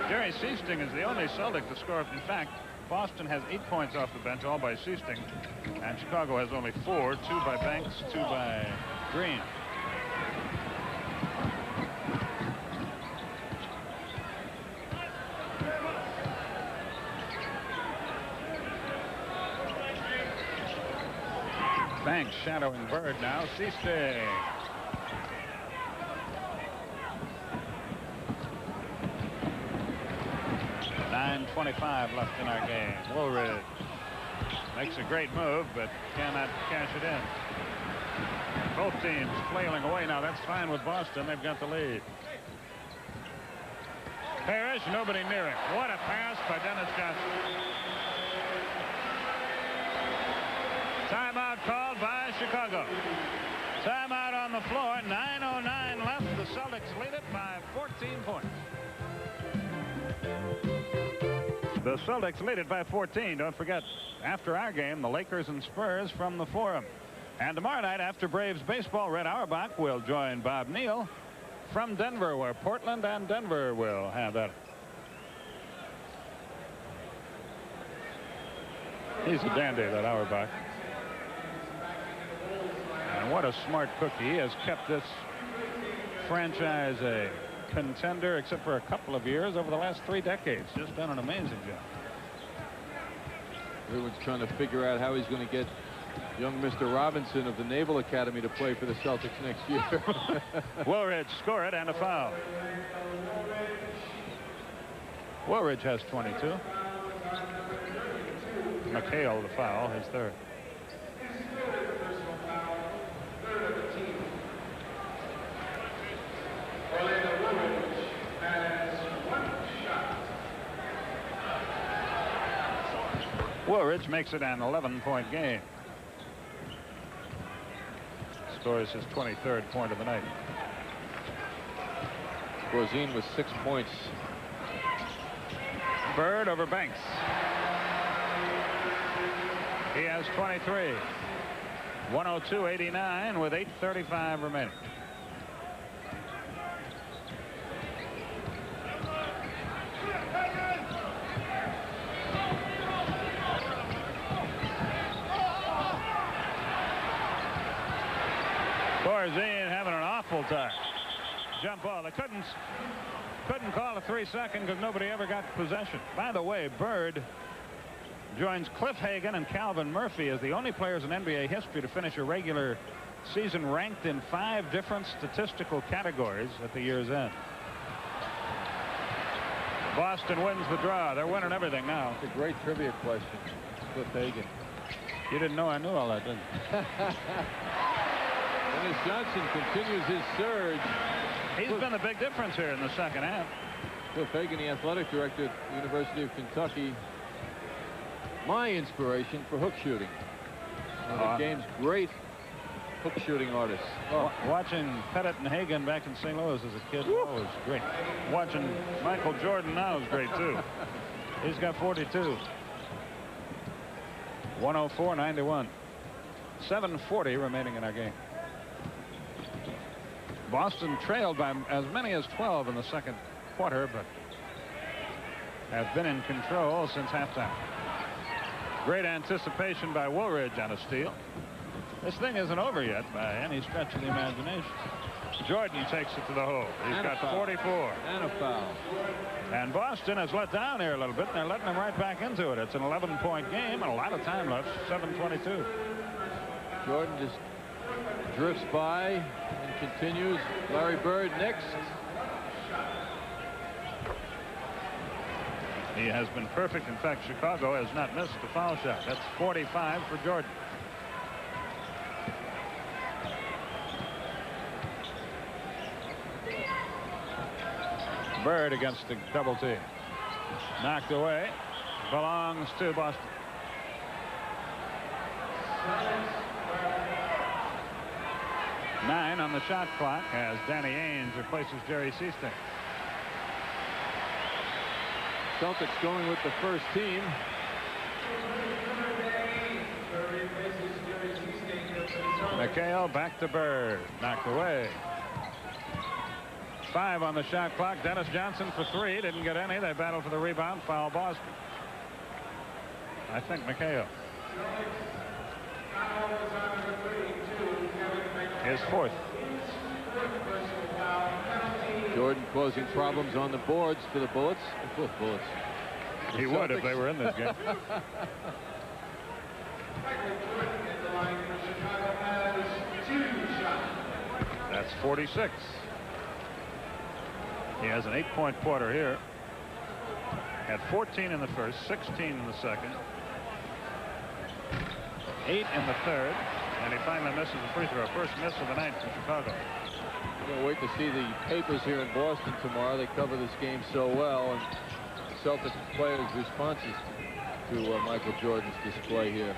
Jerry Seasting is the only Celtic to score. In fact, Boston has 8 points off the bench, all by Seasting, and Chicago has only 4, 2 by Banks, 2 by Green. Banks shadowing Bird now. Seasting. .25 left in our game. Woolridge makes a great move, but cannot cash it in. Both teams flailing away now. That's fine with Boston. They've got the lead. Parrish, nobody near him. What a pass by Dennis Johnson. Timeout called by Chicago. Timeout on the floor. 9:09 left. The Celtics lead it by 14 points. The Celtics lead it by 14. Don't forget, after our game, the Lakers and Spurs from the Forum. And tomorrow night, after Braves baseball, Red Auerbach will join Bob Neal from Denver, where Portland and Denver will have that. He's a dandy, that Auerbach. And what a smart cookie. He has kept this franchise a contender, except for a couple of years over the last 3 decades. Just done an amazing job. Everyone's trying to figure out how he's going to get young Mr. Robinson of the Naval Academy to play for the Celtics next year. Woolridge score it and a foul. Woolridge has 22. McHale the foul, his third. Woolridge makes it an 11-point game. Scores his 23rd point of the night. Rosine with 6 points. Bird over Banks. He has 23. 102-89 with 8:35 remaining. Corzine having an awful time. Jump ball. They couldn't call a 3-second because nobody ever got possession. By the way, Bird joins Cliff Hagan and Calvin Murphy as the only players in NBA history to finish a regular season ranked in 5 different statistical categories at the year's end. Boston wins the draw. They're winning everything now. It's a great trivia question. Cliff Hagan. You didn't know I knew all that, didn't you? Dennis Johnson continues his surge. He's been the big difference here in the second half. Cliff Hagan, the athletic director at the University of Kentucky. My inspiration for hook shooting. One of the game's great hook shooting artists. Watching Pettit and Hagan back in St. Louis as a kid was great. Watching Michael Jordan now is great too. He's got 42. 104-91. 7:40 remaining in our game. Boston trailed by as many as 12 in the second quarter, but have been in control since halftime. Great anticipation by Woolridge on a steal. This thing isn't over yet by any stretch of the imagination. Jordan takes it to the hole. He's got 44. And a foul. And Boston has let down here a little bit. And they're letting them right back into it. It's an 11-point game and a lot of time left. 7:22. Jordan just drifts by and continues. Larry Bird next. He has been perfect. In fact, Chicago has not missed a foul shot. That's 45 for Jordan. Bird against the double team. Knocked away. Belongs to Boston. Nine on the shot clock as Danny Ainge replaces Jerry Seaston. Celtics going with the first team. McHale back to Bird. Knocked away. 5 on the shot clock. Dennis Johnson for 3. Didn't get any. They battled for the rebound. Foul Boston. I think McHale. His 4th. Jordan causing problems on the boards for the Bullets. Bullets. He would if they were in this game. That's 46. He has an 8-point quarter here. Had 14 in the first, 16 in the second, 8 in the third, and he finally misses a free throw. First miss of the night for Chicago. We're going to wait to see the papers here in Boston tomorrow. They cover this game so well, and the Celtics players' responses to Michael Jordan's display here.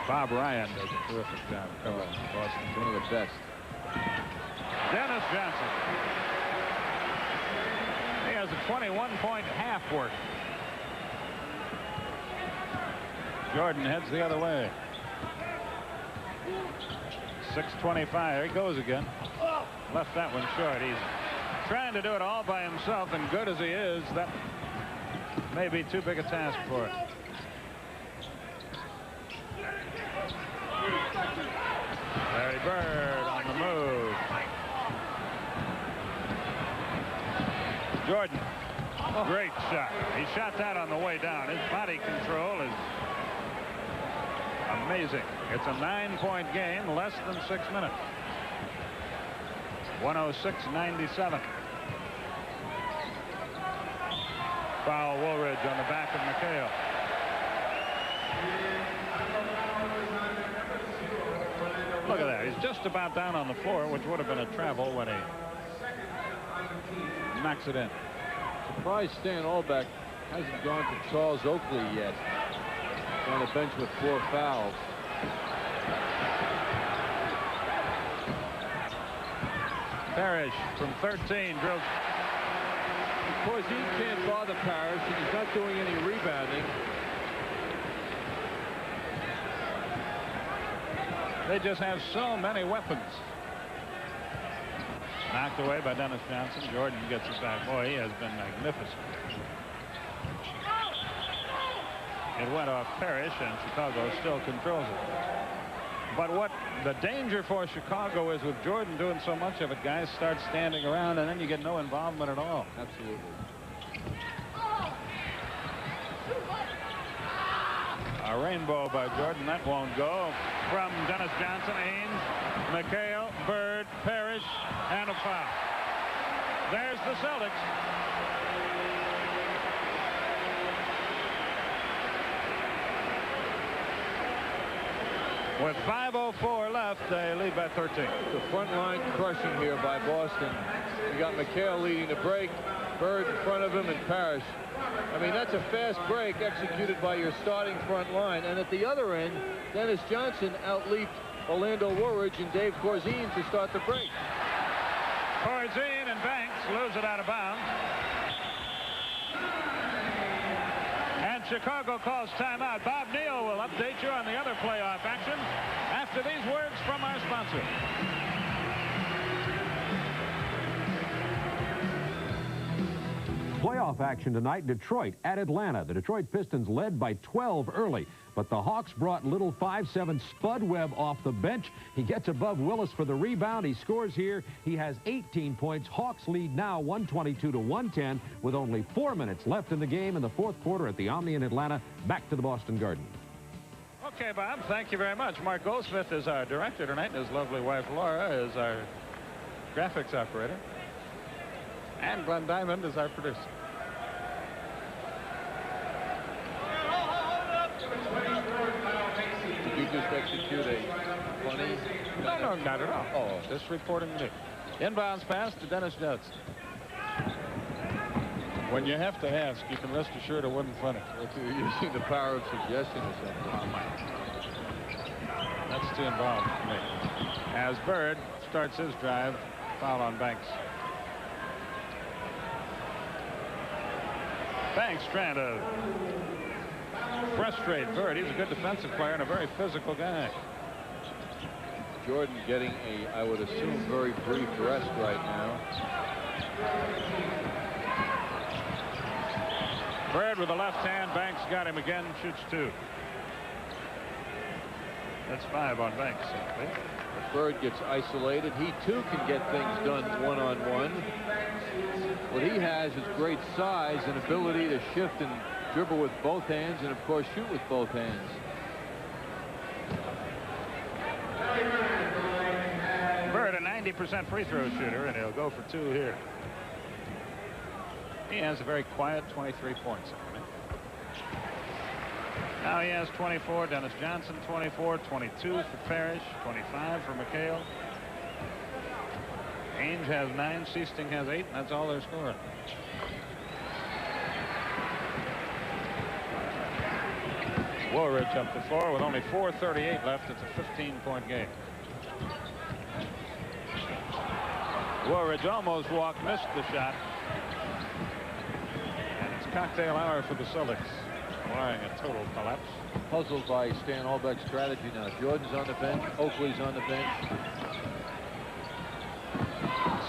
Bob Ryan does a terrific job covering Boston. One of the best. Dennis Johnson. He has a 21-point half work. Jordan heads the other way. 6:25. There he goes again. Left that one short. He's trying to do it all by himself, and good as he is, that may be too big a task for it. Larry Bird on the move. Jordan, great shot. He shot that on the way down. His body control is amazing. It's a 9-point game, less than 6 minutes. 106-97. Foul Woolridge on the back of McHale. Look at that. He's just about down on the floor, which would have been a travel when he knocks it in. Surprised Stan Albeck hasn't gone to Charles Oakley yet. On the bench with 4 fouls. Parrish from 13 drills. Of course, he can't bother Parrish, and he's not doing any rebounding. They just have so many weapons. Knocked away by Dennis Johnson. Jordan gets it back. Boy, he has been magnificent. It went off Parrish, and Chicago still controls it. But what the danger for Chicago is with Jordan doing so much of it, guys start standing around, and then you get no involvement at all. Absolutely. rainbow by Jordan. That won't go. From Dennis Johnson, Ainge, McHale, Bird, Parrish, and a foul. There's the Celtics. With 5:04 left, they lead by 13. The front line crushing here by Boston. You got McHale leading the break, Bird in front of him, and Parrish. I mean, that's a fast break executed by your starting front line. And at the other end, Dennis Johnson outleaped Orlando Woolridge and Dave Corzine to start the break. Corzine and Banks lose it out of bounds. And Chicago calls timeout. Bob Neal will update you on the other playoff action after these words from our sponsor. Playoff action tonight, Detroit at Atlanta. The Detroit Pistons led by 12 early, but the Hawks brought little 5'7" Spud Webb off the bench. He gets above Willis for the rebound. He scores here. He has 18 points. Hawks lead now 122-110 with only 4 minutes left in the game in the fourth quarter at the Omni in Atlanta. Back to the Boston Garden. Okay, Bob, thank you very much. Mark Goldsmith is our director tonight, and his lovely wife Laura is our graphics operator. And Glenn Diamond is our producer. Did you just execute a funny? No, not at all. Oh. Just reporting me. Inbounds pass to Dennis Johnson. When you have to ask, you can rest assured it wasn't funny. You're using the power of suggestion or something. That's too involved for me. As Bird starts his drive, foul on Banks. Banks trying to frustrate Bird. He's a good defensive player and a very physical guy. Jordan getting a, I would assume, very brief rest right now. Bird with the left hand. Banks got him again. Shoots 2. That's 5 on Banks. If Bird gets isolated, he too can get things done one-on-one. What he has is great size and ability to shift and dribble with both hands and, of course, shoot with both hands. Bird, a 90% free throw shooter, and he'll go for 2 here. He has a very quiet 23 points. Now he has 24. Dennis Johnson, 24. 22 for Parrish. 25 for McHale. Ainge has 9. Seasting has 8. And that's all they're scoring. Woolridge up the floor with only 4:38 left. It's a 15-point game. Woolridge almost walked, missed the shot. And it's cocktail hour for the Celtics. Barring a total collapse. Puzzled by Stan Albeck's strategy now. Jordan's on the bench. Oakley's on the bench.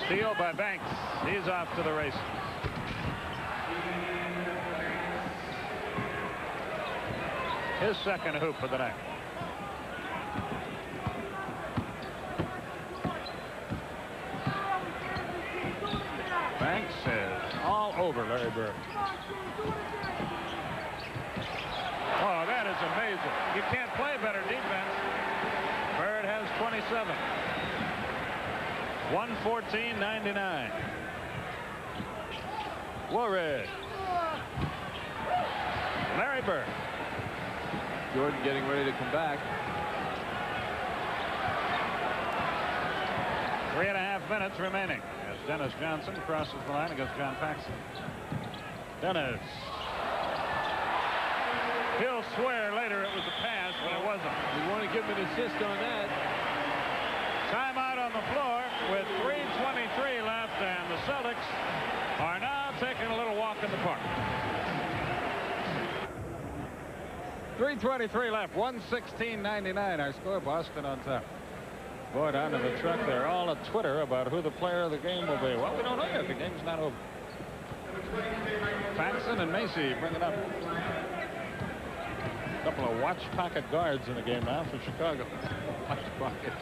Steal by Banks. He's off to the races. His second hoop of the night. Banks is all over Larry Bird. Oh, that is amazing. You can't play better defense. Bird has 27. 114-99. Woolridge. Larry Bird. Jordan getting ready to come back. 3.5 minutes remaining as Dennis Johnson crosses the line against John Paxson. Dennis. He'll swear later it was a pass, but it wasn't. You want to give him an assist on that. Timeout on the floor with 3:23 left, and the Celtics are now taking a little walk in the park. 3:23 left, 116-99 our score. Boston on top. Boy, down to the truck, they're all at Twitter about who the player of the game will be. Well, we don't know yet. The game's not over. Paxson and Macy bring it up. A couple of watch pocket guards in the game now for Chicago. Watch pocket.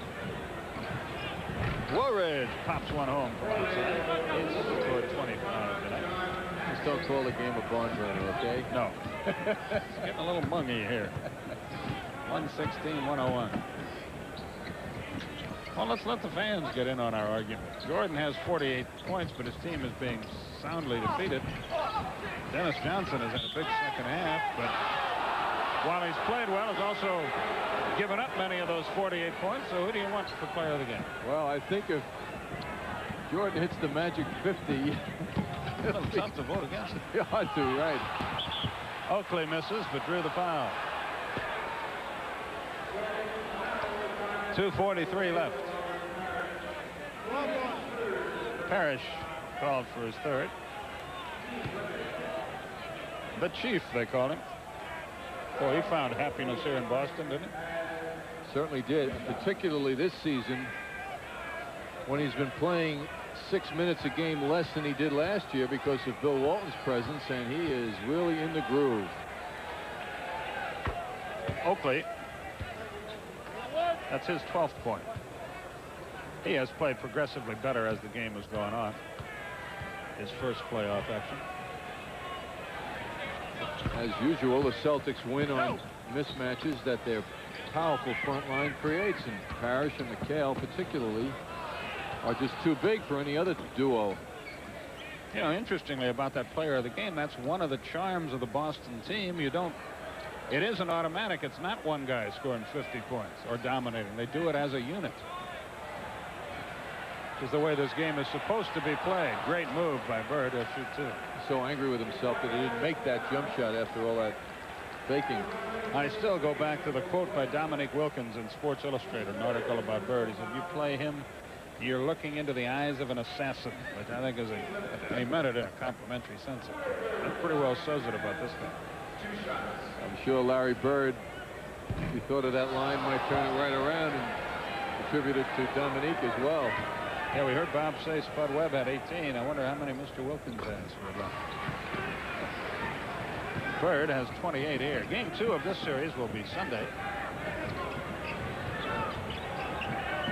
Woolridge pops one home from outside. He's scored 25 tonight. He's Just don't call the game a barn burner, okay? No. It's getting a little mungy here. 116-101. Well, let's let the fans get in on our argument. Jordan has 48 points, but his team is being soundly defeated. Dennis Johnson has had a big second half, but while he's played well, has also given up many of those 48 points. So who do you want for player of the game? Well, I think if Jordan hits the magic 50, It'll be tough to vote against him. you ought to, right. Oakley misses, but drew the foul. 2:43 left. Parrish called for his third. The Chief, they call him. Boy, he found happiness here in Boston, didn't he? Certainly did, particularly this season when he's been playing 6 minutes a game less than he did last year because of Bill Walton's presence, and he is really in the groove. Oakley. That's his 12th point. He has played progressively better as the game has gone on. His first playoff action. As usual, the Celtics win on mismatches that their powerful front line creates, and Parrish and McHale particularly are just too big for any other duo. You know, interestingly about that player of the game, that's one of the charms of the Boston team. It isn't automatic. It's not one guy scoring 50 points or dominating. They do it as a unit. Which is the way this game is supposed to be played. Great move by Bird. He'll shoot two. So angry with himself that he didn't make that jump shot after all that faking. I still go back to the quote by Dominique Wilkins in Sports Illustrated, an article about Bird. He said, you play him, you're looking into the eyes of an assassin, which I think is he meant it in a complimentary sense. That pretty well says it about this guy. I'm sure Larry Bird, if he thought of that line, might turn it right around and attribute it to Dominique as well. Yeah, we heard Bob say Spud Webb had 18. I wonder how many Mr. Wilkins has for about. Bird has 28 here. Game 2 of this series will be Sunday.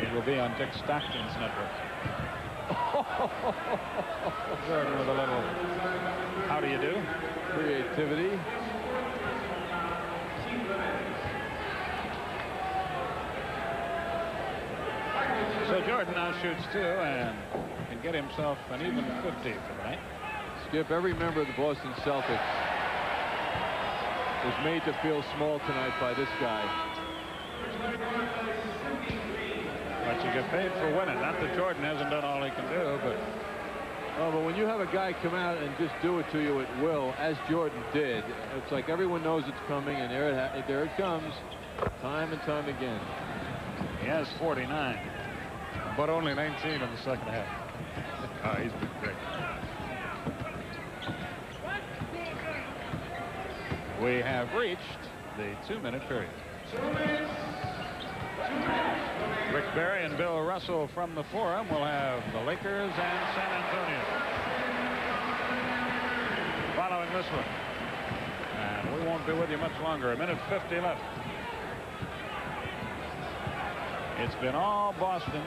It will be on Dick Stockton's network. Jordan with a little how do you do? Creativity. So Jordan now shoots two and can get himself an even 50 for the night. Skip, every member of the Boston Celtics was made to feel small tonight by this guy. But you get paid for winning. Not that Jordan hasn't done all he can do, but. Oh, but when you have a guy come out and just do it to you at will, as Jordan did, it's like everyone knows it's coming, and there it comes, time and time again. He has 49, but only 19 in the second half. Oh, he's been great. We have reached the 2-minute period. 2 minutes. Rick Barry and Bill Russell from the Forum will have the Lakers and San Antonio following this one. And we won't be with you much longer. 1:50 left. It's been all Boston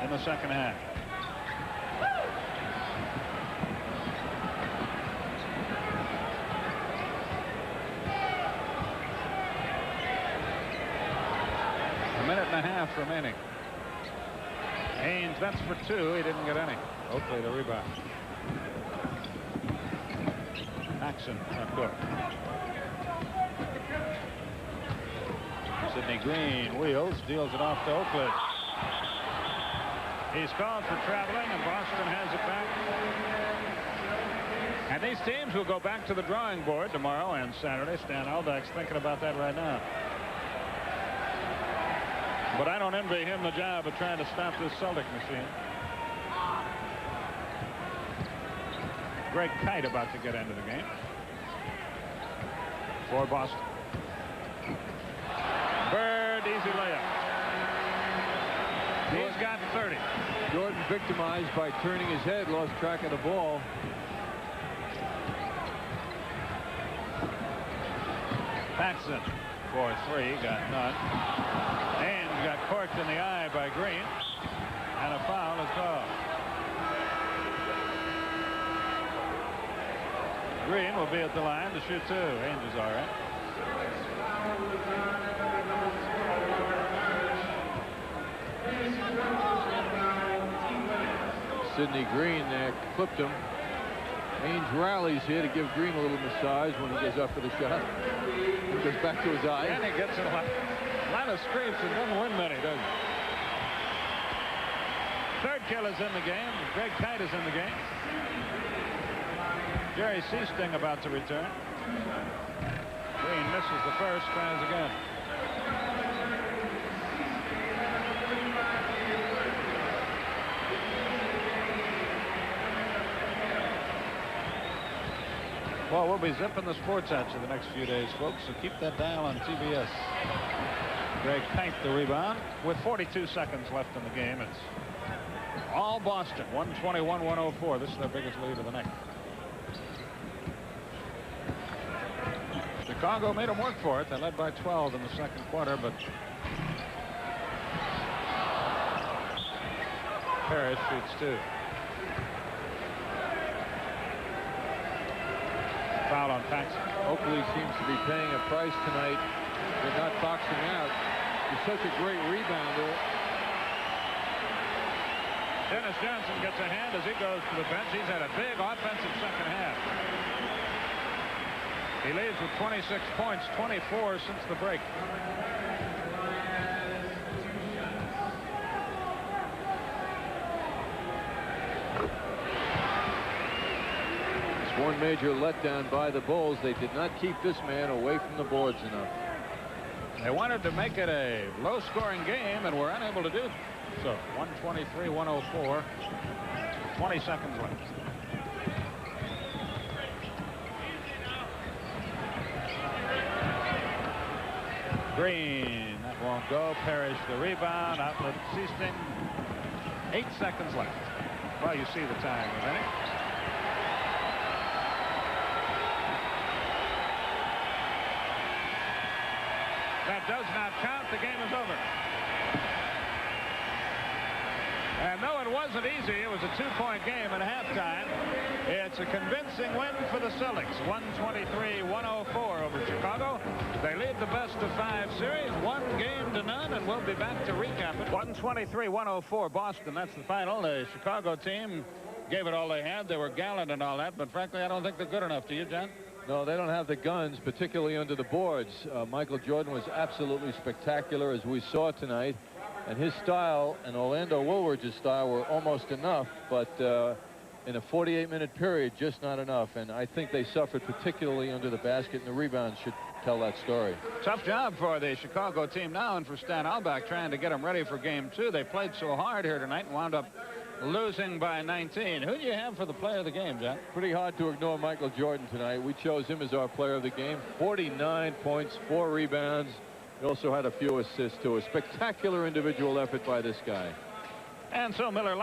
in the second half. A minute and a half remaining. Haynes vents for two. He didn't get any. Oakley the rebound. Paxson not good. Sidney Green wheels, deals it off to Oakley. He's called for traveling, and Boston has it back. And these teams will go back to the drawing board tomorrow and Saturday. Stan Aldack's thinking about that right now. But I don't envy him the job of trying to stop this Celtic machine. Greg Kite about to get into the game for Boston. Bird, easy layup. He's got 30. Jordan victimized by turning his head, lost track of the ball. Paxson for three, got none. Haynes got corked in the eye by Green, and a foul is called. Green will be at the line to shoot 2. Ainge is all right. Sidney Green there clipped him. Ainge rallies here to give Green a little massage when he goes up for the shot. He goes back to his eye. And he gets a lot of scrapes and doesn't win many, does he? Third kill is in the game. Greg Kite is in the game. Jerry Seasting about to return. Green misses the first, tries again. Well, we'll be zipping the sports at you the next few days, folks, so keep that dial on TBS. Greg Kite the rebound with 42 seconds left in the game. It's all Boston, 121-104. This is their biggest lead of the night. Chicago made them work for it. They led by 12 in the second quarter, but Parrish shoots 2. Foul on Paxson. Oakley seems to be paying a price tonight. They're not boxing out. He's such a great rebounder. Dennis Johnson gets a hand as he goes to the bench. He's had a big offensive second half. He leads with 26 points, 24 since the break. One major letdown by the Bulls. They did not keep this man away from the boards enough. They wanted to make it a low-scoring game, and were unable to do so. 123-104. 20 seconds left. Green, that won't go. Parrish the rebound. Outlet Seasting. 8 seconds left. Well, you see the time, isn't it? That does not count. The game is over. And though it wasn't easy, it was a 2-point game at halftime. It's a convincing win for the Celtics. 123-104 over Chicago. They lead the best-of-5 series, 1-0, and we'll be back to recap it. 123-104 Boston. That's the final. The Chicago team gave it all they had. They were gallant and all that, but frankly, I don't think they're good enough. Do you, John? No, they don't have the guns, particularly under the boards. Michael Jordan was absolutely spectacular, as we saw tonight. And his style and Orlando Woolridge's style were almost enough, but in a 48-minute period, just not enough. And I think they suffered particularly under the basket, and the rebounds should tell that story. Tough job for the Chicago team now, and for Stan Albeck trying to get them ready for game 2. They played so hard here tonight and wound up losing by 19. Who do you have for the player of the game, John? Pretty hard to ignore Michael Jordan tonight. We chose him as our player of the game. 49 points, 4 rebounds. He also had a few assists, too. A spectacular individual effort by this guy. And so Miller